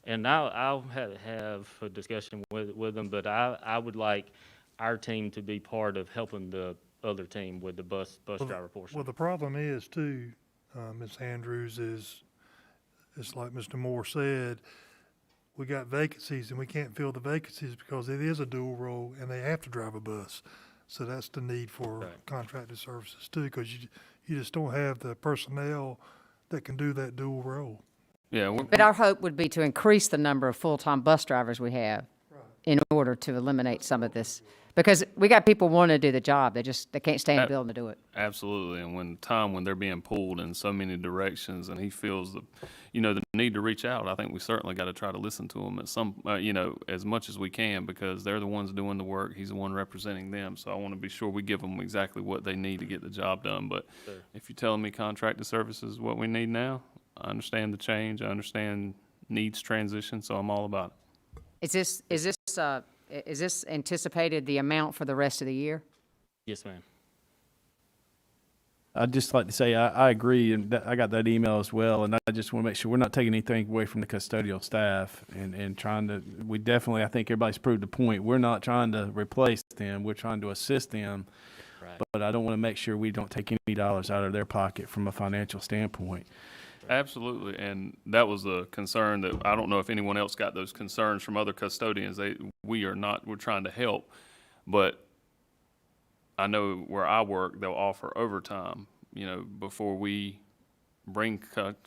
And I'll have a discussion with them. But I would like our team to be part of helping the other team with the bus driver portion. Well, the problem is too, Ms. Andrews, is it's like Mr. Moore said, we got vacancies and we can't fill the vacancies because it is a dual role and they have to drive a bus. So that's the need for contracted services too, because you just don't have the personnel that can do that dual role. Yeah. But our hope would be to increase the number of full-time bus drivers we have in order to eliminate some of this. Because we got people wanting to do the job, they can't stay in the building to do it. Absolutely, and when they're being pulled in so many directions, and he feels the need to reach out, I think we certainly got to try to listen to him at some, as much as we can, because they're the ones doing the work. He's the one representing them, so I want to be sure we give them exactly what they need to get the job done. But if you're telling me contracted services is what we need now, I understand the change. I understand needs transition, so I'm all about it. Is this anticipated the amount for the rest of the year? Yes, ma'am. I'd just like to say I agree, and I got that email as well, and I just want to make sure we're not taking anything away from the custodial staff and trying to, we definitely, I think everybody's proved the point, we're not trying to replace them, we're trying to assist them, but I don't want to make sure we don't take any dollars out of their pocket from a financial standpoint. Absolutely, and that was a concern that I don't know if anyone else got those concerns from other custodians. We're trying to help, but I know where I work, they'll offer overtime, before we bring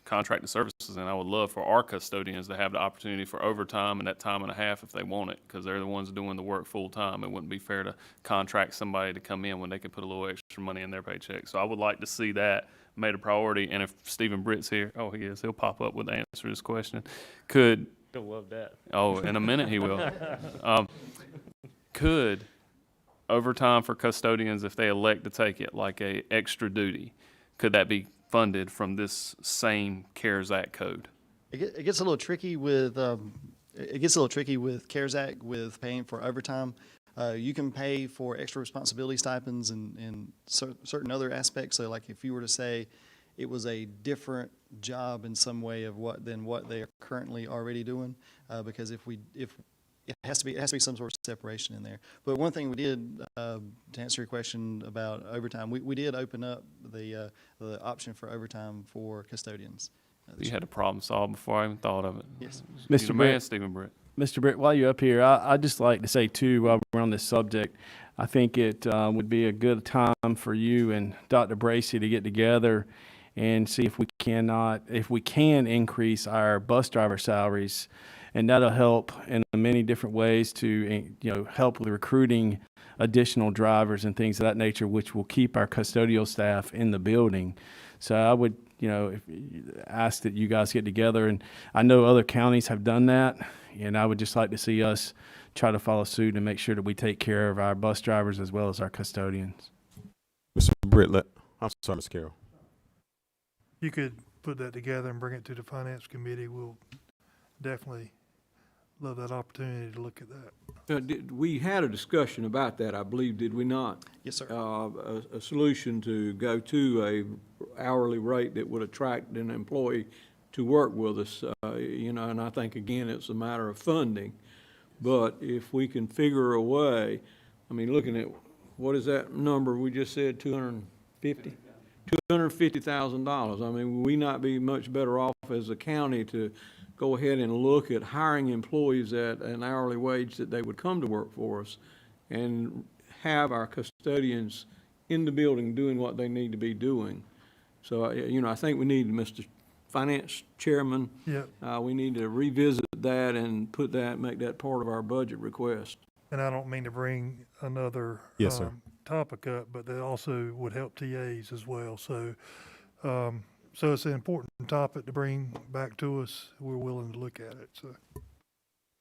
contracted services in. I would love for our custodians to have the opportunity for overtime and that time and a half if they want it, because they're the ones doing the work full time. It wouldn't be fair to contract somebody to come in when they could put a little extra money in their paycheck. So I would like to see that made a priority. And if Stephen Britt's here, he is, he'll pop up with the answer to this question. He'll love that. In a minute he will. Could overtime for custodians, if they elect to take it, like a extra duty, could that be funded from this same CARES Act code? It gets a little tricky with CARES Act with paying for overtime. You can pay for extra responsibility stipends and certain other aspects. So, like if you were to say it was a different job in some way than what they are currently already doing, because if it has to be some sort of separation in there. But one thing we did, to answer your question about overtime, we did open up the option for overtime for custodians. You had a problem solved before I even thought of it. Yes. Mr. Britt, Stephen Britt. Mr. Britt, while you're up here, I'd just like to say too, while we're on this subject, I think it would be a good time for you and Dr. Bracy to get together and see if we can increase our bus driver salaries. And that'll help in many different ways to, help with recruiting additional drivers and things of that nature, which will keep our custodial staff in the building. So I would, ask that you guys get together. And I know other counties have done that, and I would just like to see us try to follow suit and make sure that we take care of our bus drivers as well as our custodians. Mr. Britt, I'm sorry, Ms. Carroll. You could put that together and bring it to the Finance Committee. We'll definitely love that opportunity to look at that. We had a discussion about that, I believe, did we not? Yes, sir. A solution to go to a hourly rate that would attract an employee to work with us, and I think, again, it's a matter of funding. But if we can figure a way, looking at, what is that number we just said, $250 $250,000. I mean, would we not be much better off as a county to go ahead and look at hiring employees at an hourly wage that they would come to work for us and have our custodians in the building doing what they need to be doing? So, you know, I think we need, Mr. Finance Chairman, Yep. we need to revisit that and make that part of our budget request. And I don't mean to bring another Yes, sir. topic up, but that also would help TAs as well. So, so it's an important topic to bring back to us. We're willing to look at it. So,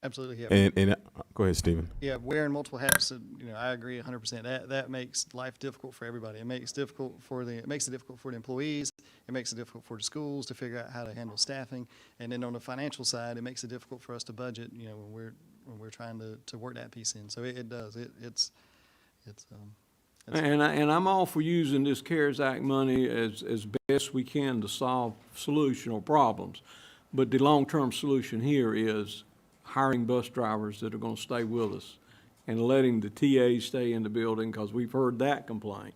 Absolutely, yeah. And go ahead, Stephen. Yeah, wearing multiple hats, you know, I agree 100%. That makes life difficult for everybody. It makes it difficult for the employees. It makes it difficult for the schools to figure out how to handle staffing. And then on the financial side, it makes it difficult for us to budget, you know, when we're trying to work that piece in. So it does. And I'm all for using this CARES Act money as best we can to solve solution or problems. But the long-term solution here is hiring bus drivers that are going to stay with us and letting the TAs stay in the building, because we've heard that complaint,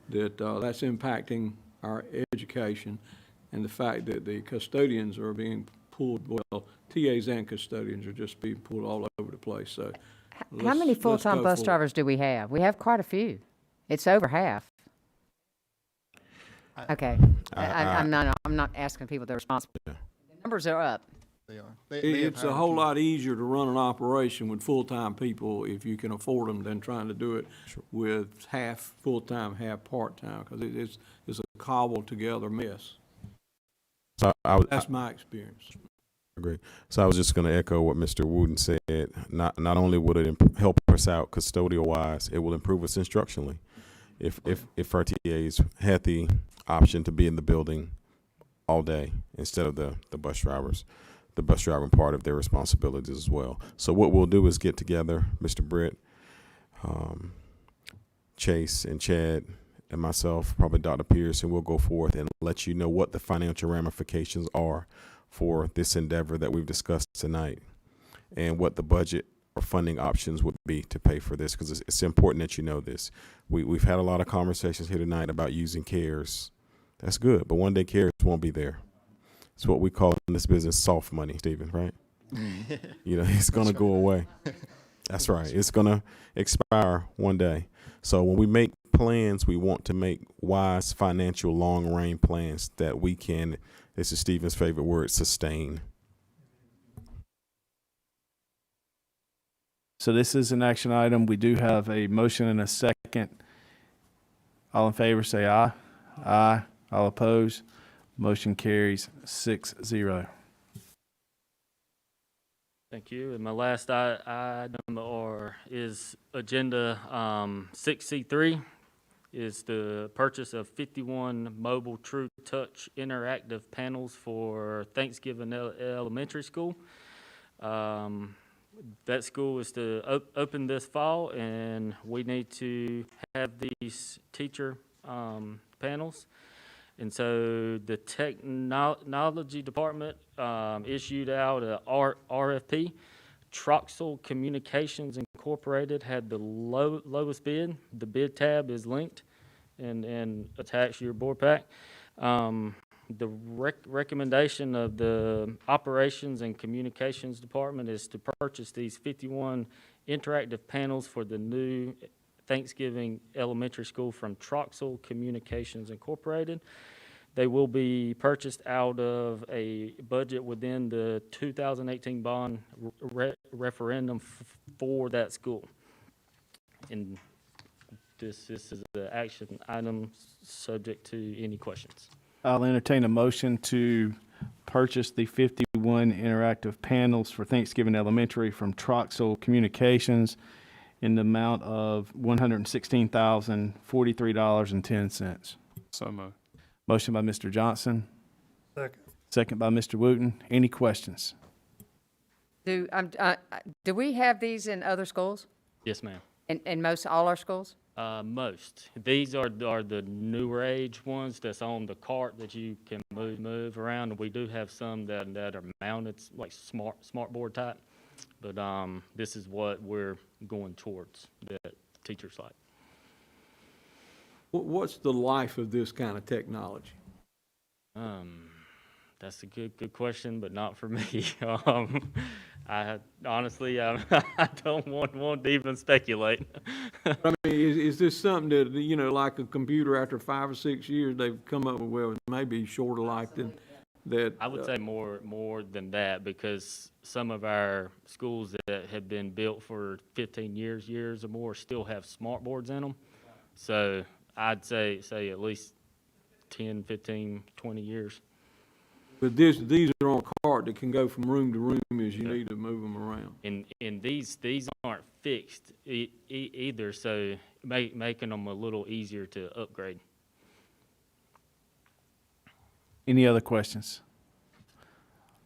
that that's impacting our education, and the fact that the custodians are being pulled, well, TAs and custodians are just being pulled all over the place. So How many let's full-time go bus for it. drivers do we have? We have quite a few. It's over half. Okay. I'm not asking people they're responsible. Yeah. The numbers are up. They are. They have It's a hired whole few. lot easier to run an operation with full-time people if you can afford them than trying to do it with half full-time, half part-time, because it's a cobbled together mess. So That's my experience. Agree. So I was just going to echo what Mr. Wooten said. Not only would it help us out custodial wise, it will improve us instructionally. If our TAs had the option to be in the building all day instead of the bus drivers, the bus driving part of their responsibilities as well. So what we'll do is get together, Mr. Britt, Chase, and Chad, and myself, probably Dr. Pierce, and we'll go forth and let you know what the financial ramifications are for this endeavor that we've discussed tonight, and what the budget or funding options would be to pay for this, because it's important that you know this. We've had a lot of conversations here tonight about using CARES. That's good, but one day CARES won't be there. It's what we call in this business soft money, Stephen, right? You know, it's going to go away. That's right. It's going to expire one day. So when we make plans, we want to make wise financial long-range plans that we can, this is Stephen's favorite word, sustain. So this is an action item. We do have a motion and a second. All in favor, say aye. Aye. All opposed. Motion carries 6-0. Thank you. And my last item is agenda 6C3 is the purchase of 51 mobile True Touch interactive panels for Thanksgiving Elementary School. That school is to open this fall, and we need to have these teacher panels. And so the technology department issued out a RFP. Troxel Communications Incorporated had the lowest bid. The bid tab is linked and attached to your board pack. The recommendation of the Operations and Communications Department is to purchase these 51 interactive panels for the new Thanksgiving Elementary School from Troxel Communications Incorporated. They will be purchased out of a budget within the 2018 bond referendum for that school. And this is the action item subject to any questions. I'll entertain a motion to purchase the 51 interactive panels for Thanksgiving Elementary from Troxel Communications in the amount of $116,043.10. So moved. Motion by Mr. Johnston, second. second by Mr. Wooten. Any questions? Do we have these in other schools? Yes, ma'am. In most all our schools? Most. These are the newer age ones that's on the cart that you can move around. And we do have some that are mounted, like smart board type. But this is what we're going towards that teachers like. What's the life of this kind of technology? That's a good question, but not for me. I honestly, I don't want to even speculate. I mean, is this something that, you know, like a computer after 5 or 6 years, they've come up with, well, it may be shorter life than that? I would say more than that, because some of our schools that have been built for 15 years or more still have smart boards in them. So I'd say at least 10, 15, 20 years. But these are on a cart that can go from room to room as you need to move them around. And these aren't fixed either, so making them a little easier to upgrade. Any other questions?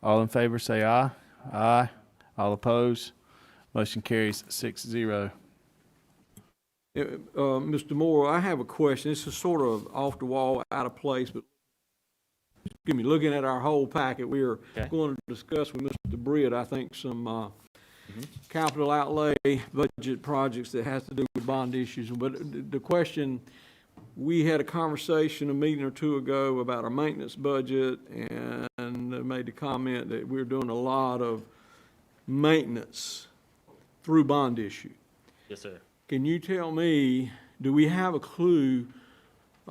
All in favor say aye. Aye. All opposed? Motion carries 6-0. Mr. Moore, I have a question. This is sort of off the wall, out of place, but excuse me, looking at our whole packet, we are going to discuss with Mr. Britt, I think, some capital outlay budget projects that has to do with bond issues. But the question, we had a conversation a meeting or two ago about our maintenance budget, and made the comment that we're doing a lot of maintenance through bond issue. Yes, sir. Can you tell me, do we have a clue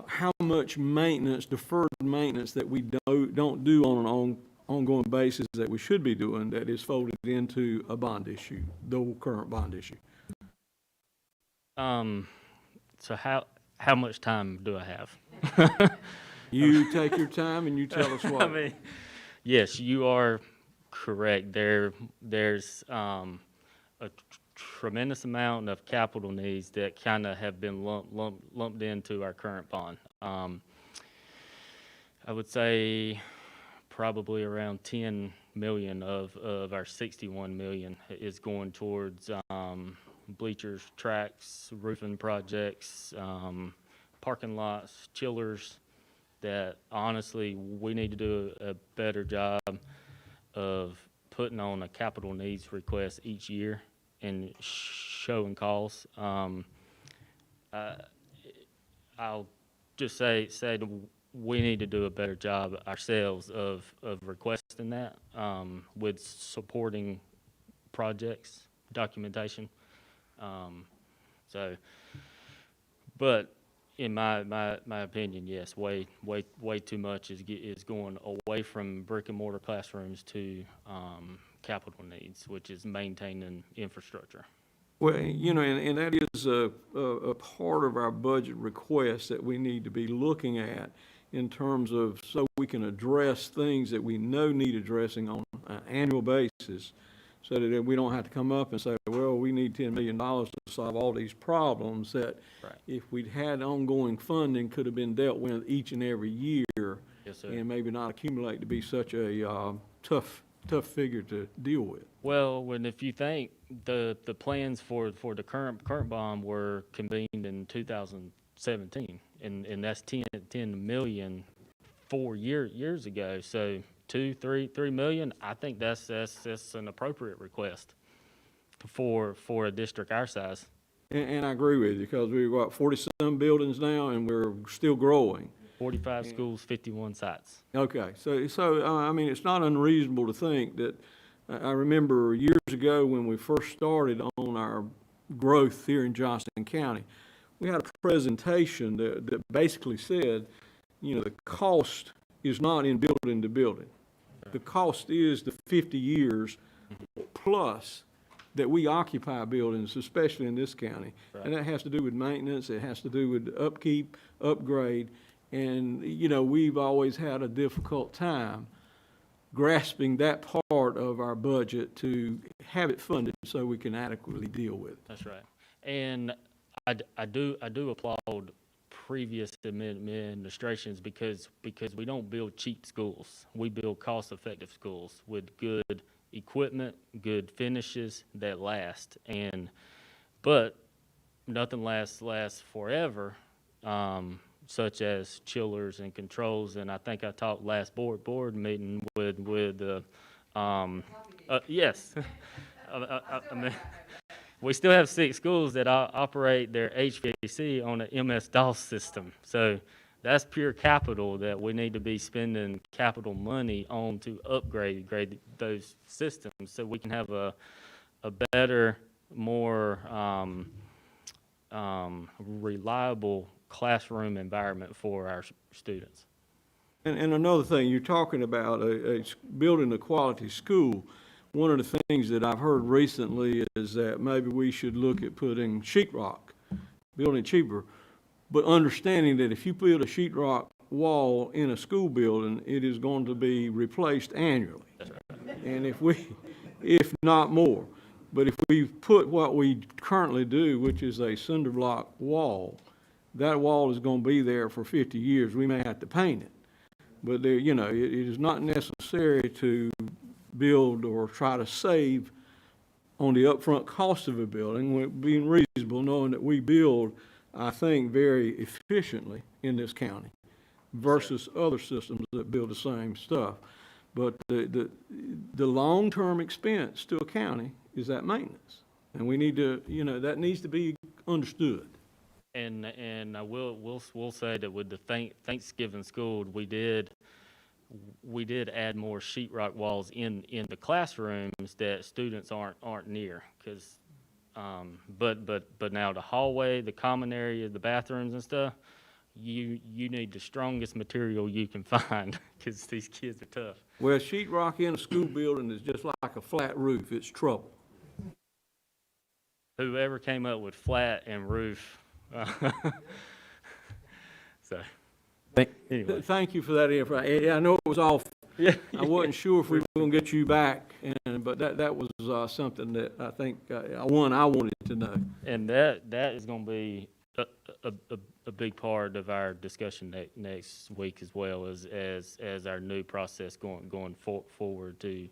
how much maintenance, deferred maintenance, that we don't do on an ongoing basis that we should be doing, that is folded into a bond issue, the current bond issue? So how much time do I have? You take your time and you tell us what. I mean, yes, you are correct. There's a tremendous amount of capital needs that kind of have been lumped into our current bond. I would say probably around 10 million of our 61 million is going towards bleachers, tracks, roofing projects, parking lots, chillers, that honestly we need to do a better job of putting on a capital needs request each year and showing calls. I'll just say that we need to do a better job ourselves of requesting that with supporting projects, documentation. But in my opinion, yes, way too much is going away from brick and mortar classrooms to capital needs, which is maintaining infrastructure. Well, you know, and that is a part of our budget request that we need to be looking at in terms of, so we can address things that we know need addressing on an annual basis, so that we don't have to come up and say, well, we need $10 million to solve all these problems that if we'd had ongoing funding could have been dealt with each and every year. Yes, sir. And maybe not accumulate to be such a tough figure to deal with. Well, when if you think the plans for the current bond were convened in 2017, and that's 10 million 4 years ago. So 3 million, I think that's an appropriate request for a district our size. And I agree with you, because we've got 40-some buildings now, and we're still growing. 45 schools, 51 sites. Okay, so I mean, it's not unreasonable to think that, I remember years ago when we first started on our growth here in Johnston County, we had a presentation that basically said, you know, the cost is not in building to building. The cost is the 50 years plus that we occupy buildings, especially in this county. And that has to do with maintenance, it has to do with upkeep, upgrade, and, you know, we've always had a difficult time grasping that part of our budget to have it funded so we can adequately deal with it. That's right. And I do applaud previous administrations because we don't build cheap schools. We build cost-effective schools with good equipment, good finishes that last. But nothing lasts forever, such as chillers and controls. And I think I talked last board meeting with yes. we still have 6 schools that operate their HVAC on an MS-DOS system. So that's pure capital that we need to be spending capital money on to upgrade those systems so we can have a better, more reliable classroom environment for our students. And another thing, you're talking about building a quality school. One of the things that I've heard recently is that maybe we should look at putting sheetrock, building cheaper, but understanding that if you build a sheetrock wall in a school building, it is going to be replaced annually. That's right. And if not more. But if we put what we currently do, which is a cinder block wall, that wall is going to be there for 50 years. We may have to paint it. But there, you know, it is not necessary to build or try to save on the upfront cost of a building. We're being reasonable, knowing that we build, I think, very efficiently in this county versus other systems that build the same stuff. But the long-term expense to a county is that maintenance. And we need to, you know, that needs to be understood. And I will say that with the Thanksgiving school, we did add more sheetrock walls in the classrooms that students aren't near, because but now the hallway, the common area, the bathrooms and stuff, you need the strongest material you can find because these kids are tough. Well, sheetrock in a school building is just like a flat roof. It's trouble. Whoever came up with flat and roof. So, anyway. Thank you for that info. I know it was off. Yeah. I wasn't sure if we were going to get you back, but that was something that I think I wanted to know. And that is going to be a big part of our discussion next week, as well as our new process going forward to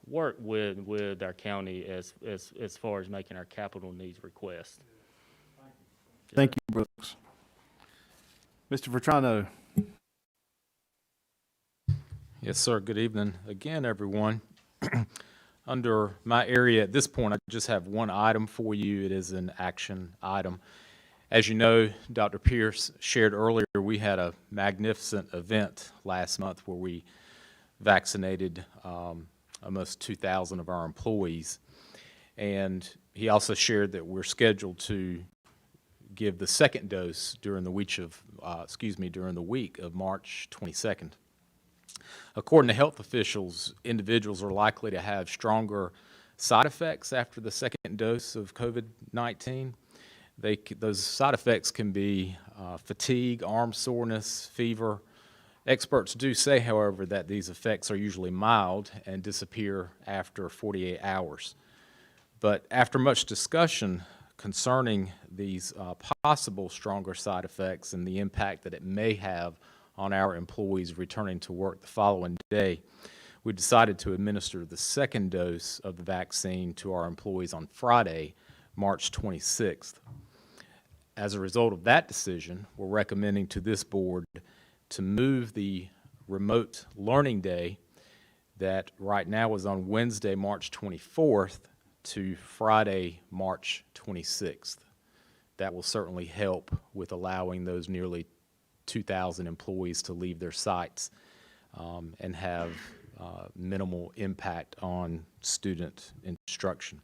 work with our county as far as making our capital needs requests. Thank you, Brooks. Mr. Vetrano. Yes, sir. Good evening again, everyone. Under my area at this point, I just have one item for you. It is an action item. As you know, Dr. Pierce shared earlier, we had a magnificent event last month where we vaccinated almost 2,000 of our employees. And he also shared that we're scheduled to give the second dose during the week of March 22nd. According to health officials, individuals are likely to have stronger side effects after the second dose of COVID-19. Those side effects can be fatigue, arm soreness, fever. Experts do say, however, that these effects are usually mild and disappear after 48 hours. But after much discussion concerning these possible stronger side effects and the impact that it may have on our employees returning to work the following day, we decided to administer the second dose of the vaccine to our employees on Friday, March 26th. As a result of that decision, we're recommending to this board to move the remote learning day that right now is on Wednesday, March 24th, to Friday, March 26th. That will certainly help with allowing those nearly 2,000 employees to leave their sites and have minimal impact on student instruction.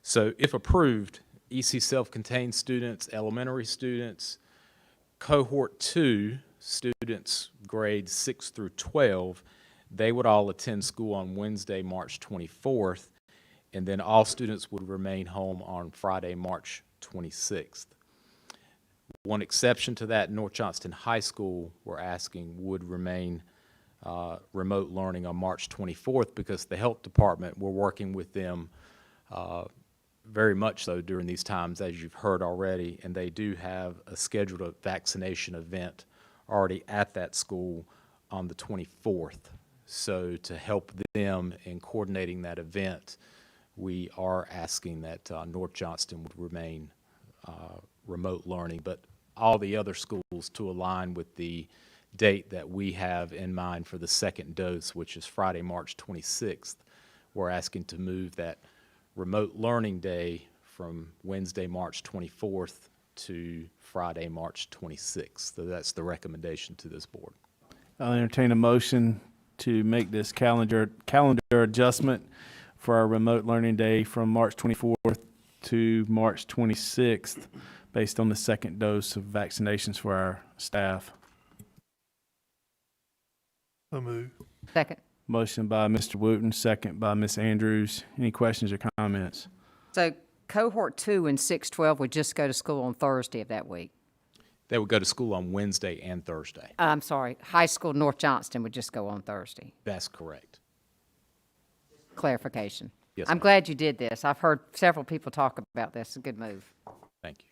So if approved, EC self-contained students, elementary students, cohort 2 students grades 6 through 12, they would all attend school on Wednesday, March 24th, and then all students would remain home on Friday, March 26th. One exception to that, North Johnston High School, we're asking, would remain remote learning on March 24th because the health department, we're working with them very much so during these times, as you've heard already, and they do have a scheduled vaccination event already at that school on the 24th. So to help them in coordinating that event, we are asking that North Johnston would remain remote learning, but all the other schools to align with the date that we have in mind for the second dose, which is Friday, March 26th. We're asking to move that remote learning day from Wednesday, March 24th to Friday, March 26th. So that's the recommendation to this board. I'll entertain a motion to make this calendar adjustment for our remote learning day from March 24th to March 26th, based on the second dose of vaccinations for our staff. So move. Second. Motion by Mr. Wooten, second by Ms. Andrews. Any questions or comments? So cohort 2 and 612 would just go to school on Thursday of that week. They would go to school on Wednesday and Thursday. I'm sorry, high school North Johnston would just go on Thursday. That's correct. Clarification. Yes, I'm ma'am. glad you did this. I've heard several people talk about this. It's a good move. Thank you.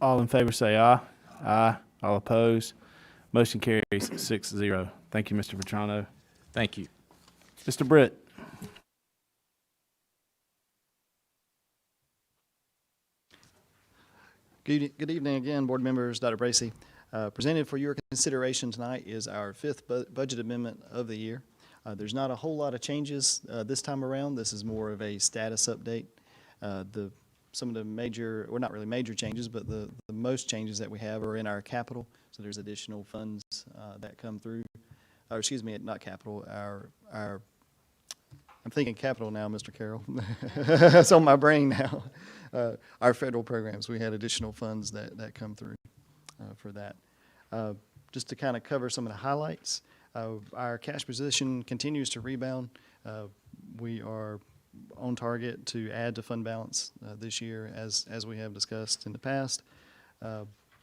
All in favor say aye. Aye. All opposed. Motion carries 6-0. Thank you, Mr. Vetrano. Thank you. Mr. Britt. Good evening again, board members, Dr. Bracey. Presented for your consideration tonight is our fifth budget amendment of the year. There's not a whole lot of changes this time around. This is more of a status update. Some of the major, or not really major changes, but the most changes that we have are in our capital. So there's additional funds that come through, or excuse me, not capital, our I'm thinking capital now, Mr. Carroll. It's on my brain now. Our federal programs, we had additional funds that come through for that. Just to kind of cover some of the highlights, our cash position continues to rebound. We are on target to add to fund balance this year, as we have discussed in the past.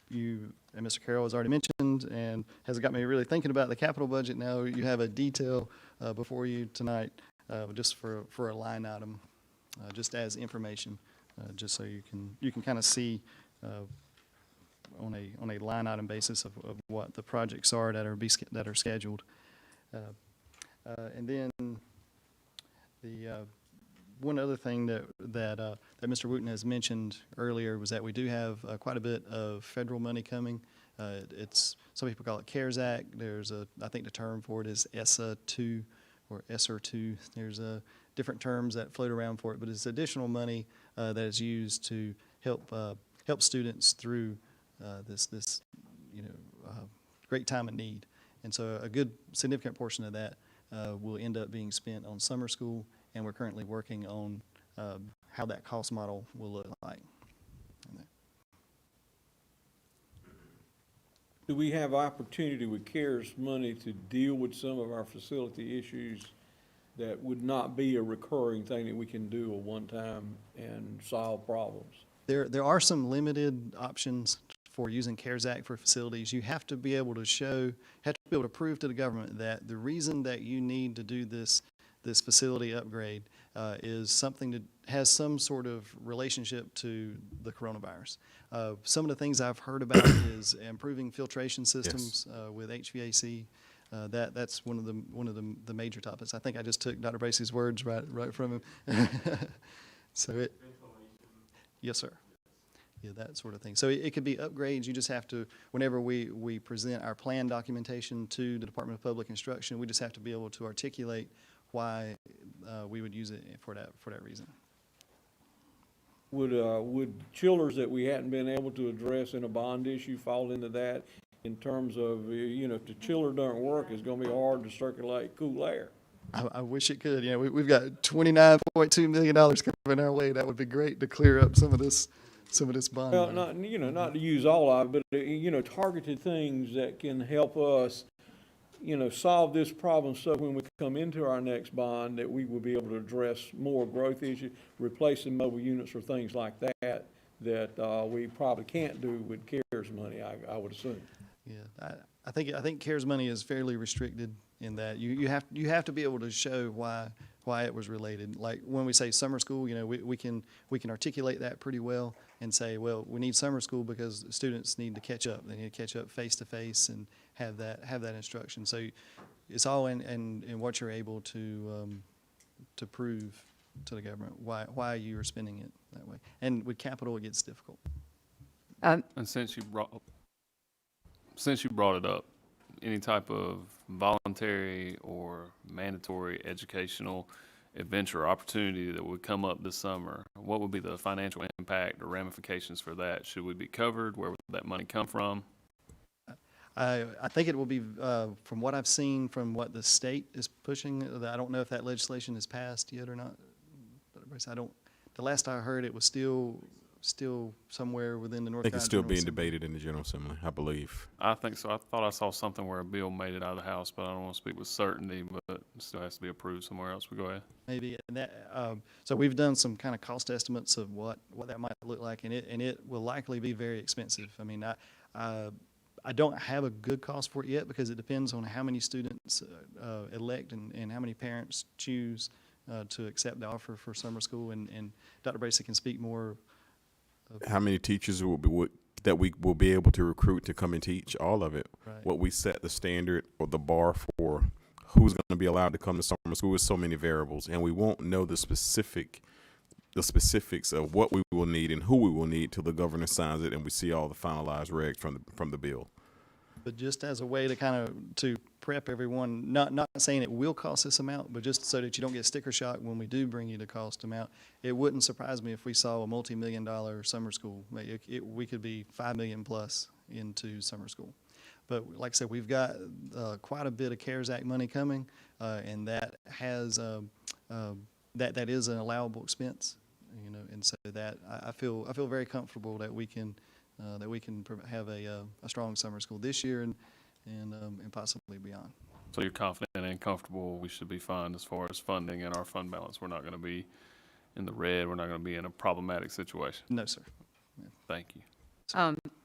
You and Mr. Carroll has already mentioned, and has got me really thinking about the capital budget now. You have a detail before you tonight, just for a line item, just as information, just so you can kind of see on a line item basis of what the projects are that are scheduled. And then the one other thing that Mr. Wooten has mentioned earlier was that we do have quite a bit of federal money coming. It's, some people call it CARES Act. There's I think the term for it is ESSA 2 or ESSER 2. There's different terms that float around for it, but it's additional money that is used to help students through this great time of need. And so a good significant portion of that will end up being spent on summer school, and we're currently working on how that cost model will look like. Do we have opportunity with CARES money to deal with some of our facility issues that would not be a recurring thing that we can do at one time and solve problems? There are some limited options for using CARES Act for facilities. You have to be able to prove to the government that the reason that you need to do this facility upgrade is something that has some sort of relationship to the coronavirus. Some of the things I've heard about is improving filtration systems with HVAC. That's one of the major topics. I think I just took Dr. Bracey's words right from him. So yes, sir. Yeah, that sort of thing. So it could be upgrades. You just have to, whenever we present our plan documentation to the Department of Public Instruction, we just have to be able to articulate why we would use it for that reason. Would chillers that we hadn't been able to address in a bond issue fall into that, in terms of, if the chiller doesn't work, it's going to be hard to circulate cool air? I wish it could. Yeah, we've got $29.2 million coming our way. That would be great to clear up some of this bond. Well, not to use all of it, but targeted things that can help us, solve this problem, so when we come into our next bond, that we will be able to address more growth issues, replacing mobile units or things like that we probably can't do with CARES money, I would assume. Yeah, I think CARES money is fairly restricted in that you have to be able to show why it was related. Like when we say summer school, we can articulate that pretty well and say, well, we need summer school because students need to catch up. They need to catch up face to face and have that instruction. So it's all in what you're able to prove to the government why you are spending it that way. And with capital, it gets difficult. And since you brought it up, any type of voluntary or mandatory educational adventure or opportunity that would come up this summer, what would be the financial impact or ramifications for that? Should we be covered? Where would that money come from? I think it will be, from what I've seen, from what the state is pushing, I don't know if that legislation is passed yet or not. But I don't, the last I heard, it was still somewhere within the I North think Carolina it's still General being Assembly. debated in the General Assembly, I believe. I think so. I thought I saw something where a bill made it out of the House, but I don't want to speak with certainty, but it still has to be approved somewhere else. We go ahead. Maybe, and that, so we've done some kind of cost estimates of what that might look like, and it will likely be very expensive. I mean, I don't have a good cost for it yet because it depends on how many students elect and how many parents choose to accept the offer for summer school, and Dr. Bracey can speak more. How many teachers that we will be able to recruit to come and teach? All of it. Right. What we set the standard or the bar for who's going to be allowed to come to summer school is so many variables, and we won't know the specifics of what we will need and who we will need till the governor signs it and we see all the finalized regs from the bill. But just as a way to kind of to prep everyone, not saying it will cost this amount, but just so that you don't get sticker shock when we do bring you the cost amount, it wouldn't surprise me if we saw a multi-million-dollar summer school. We could be $5 million plus into summer school. But like I said, we've got quite a bit of CARES Act money coming, and that has that is an allowable expense, you know, and so that I feel very comfortable that we can have a strong summer school this year and possibly beyond. So you're confident and comfortable we should be fine as far as funding and our fund balance. We're not going to be in the red. We're not going to be in a problematic situation. No, sir. Yeah. Thank you.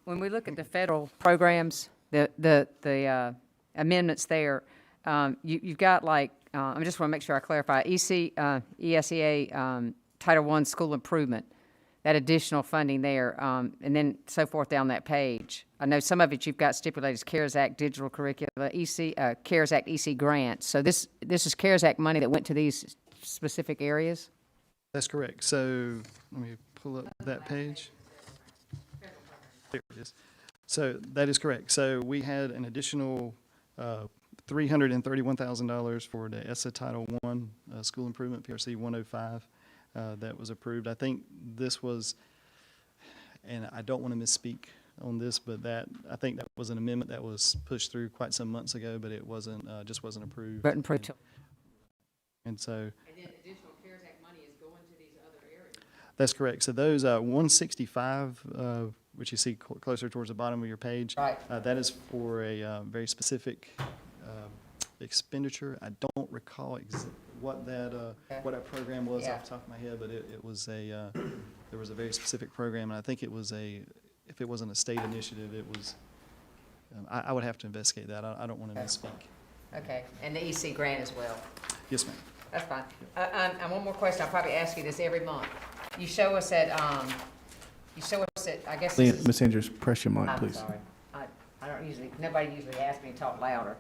When we look at the federal programs, the amendments there, you've got like, I just want to make sure I clarify, ESEA Title I School Improvement, that additional funding there, and then so forth down that page. I know some of it you've got stipulated as CARES Act digital curricula, CARES Act EC grants. So this is CARES Act money that went to these specific areas? That's correct. So let me pull up that page. There it is. So that is correct. So we had an additional $331,000 for the ESSA Title I School Improvement, PRC 105, that was approved. I think this was, and I don't want to misspeak on this, but I think that was an amendment that was pushed through quite some months ago, but it wasn't, just wasn't approved. Wasn't approved. And so. And then additional CARES Act money is going to these other areas. That's correct. So those 165, which you see closer towards the bottom of your page, right. That is for a very specific expenditure. I don't recall what that program was off the top of my head, but it was there was a very specific program, and I think it was if it wasn't a state initiative, it was. I would have to investigate that. I don't want to misspeak. Okay, and the EC grant as well. Yes, ma'am. That's fine. And one more question, I'll probably ask you this every month. You show us at, I guess this is. Ms. Andrews, press your mic, I'm please. sorry. Nobody usually asks me to talk louder.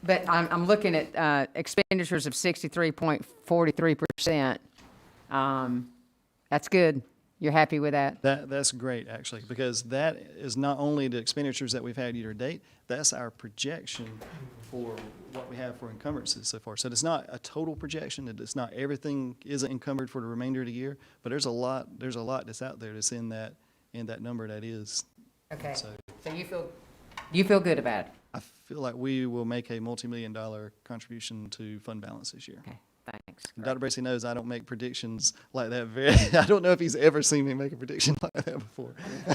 But I'm looking at expenditures of 63.43%. That's good. You're happy with that? That's great, actually, because that is not only the expenditures that we've had year to date, that's our projection for what we have for encumbrances so far. So it's not a total projection. It's not everything isn't encumbered for the remainder of the year, but there's a lot that's out there that's in that number that is. Okay. So you feel good about it? I feel like we will make a multi-million-dollar contribution to fund balance this year. Okay, thanks. Dr. Bracey knows I don't make predictions like that. I don't know if he's ever seen me make a prediction like that before.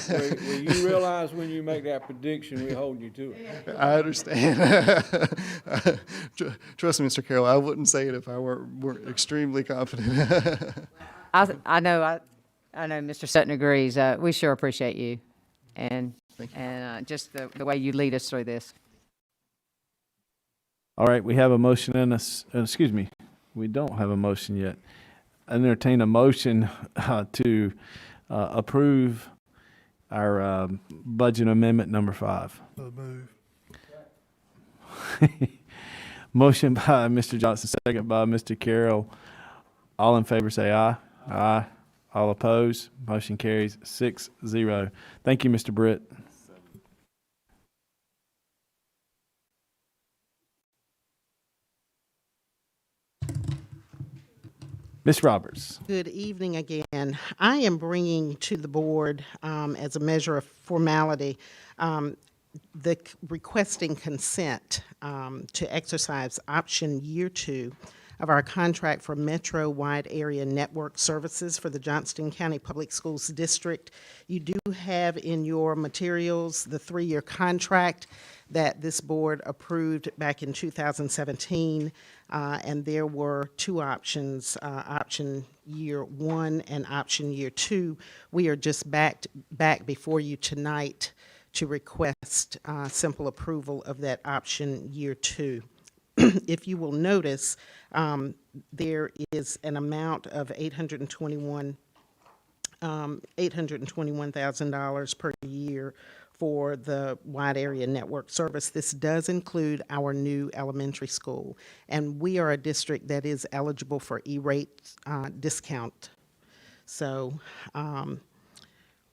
Well, you realize when you make that prediction, we hold you to it. I understand. Trust me, Mr. Carroll, I wouldn't say it if I weren't extremely confident. I know Mr. Sutton agrees. We sure appreciate you and just the way you lead us through this. All right, we have a motion and excuse me, we don't have a motion yet. I entertain a motion to approve our budget amendment number 5. Motion by Mr. Johnson, second by Mr. Carroll. All in favor say aye. Aye. All opposed. Motion carries 6-0. Thank you, Mr. Britt. Ms. Roberts. Good evening again. I am bringing to the board, as a measure of formality, requesting consent to exercise option year 2 of our contract for Metro Wide Area Network Services for the Johnston County Public Schools District. You do have in your materials the 3-year contract that this board approved back in 2017, and there were 2 options, option year 1 and option year 2. We are just back before you tonight to request simple approval of that option year 2. If you will notice, there is an amount of $821,000 per year for the wide area network service. This does include our new elementary school, and we are a district that is eligible for E-rate discount. So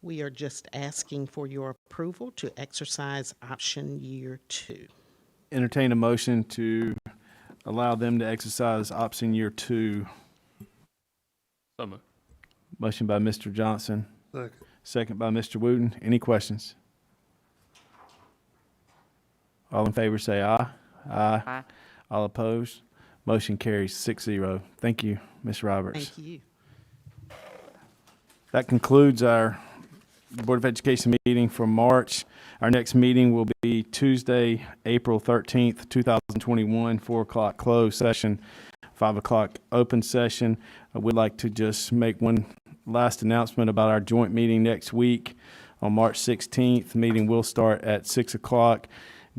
we are just asking for your approval to exercise option year 2. Entertain a motion to allow them to exercise option year 2. So moved. Motion by Mr. Johnson, Second. second by Mr. Wooten. Any questions? All in favor say aye. Aye. Aye. All opposed? Motion carries 6-0. Thank you, Ms. Roberts. Thank you. That concludes our Board of Education meeting for March. Our next meeting will be Tuesday, April 13th, 2021, 4 o'clock closed session, 5 o'clock open session. I would like to just make one last announcement about our joint meeting next week on March 16th. The meeting will start at 6 o'clock.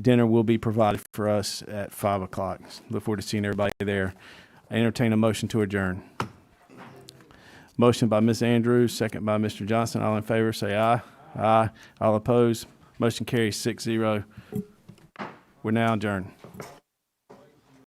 Dinner will be provided for us at 5 o'clock. Look forward to seeing everybody there. I entertain a motion to adjourn. Motion by Ms. Andrews, second by Mr. Johnston. All in favor, say aye. Aye. All opposed. Motion carries 6-0. We're now adjourned.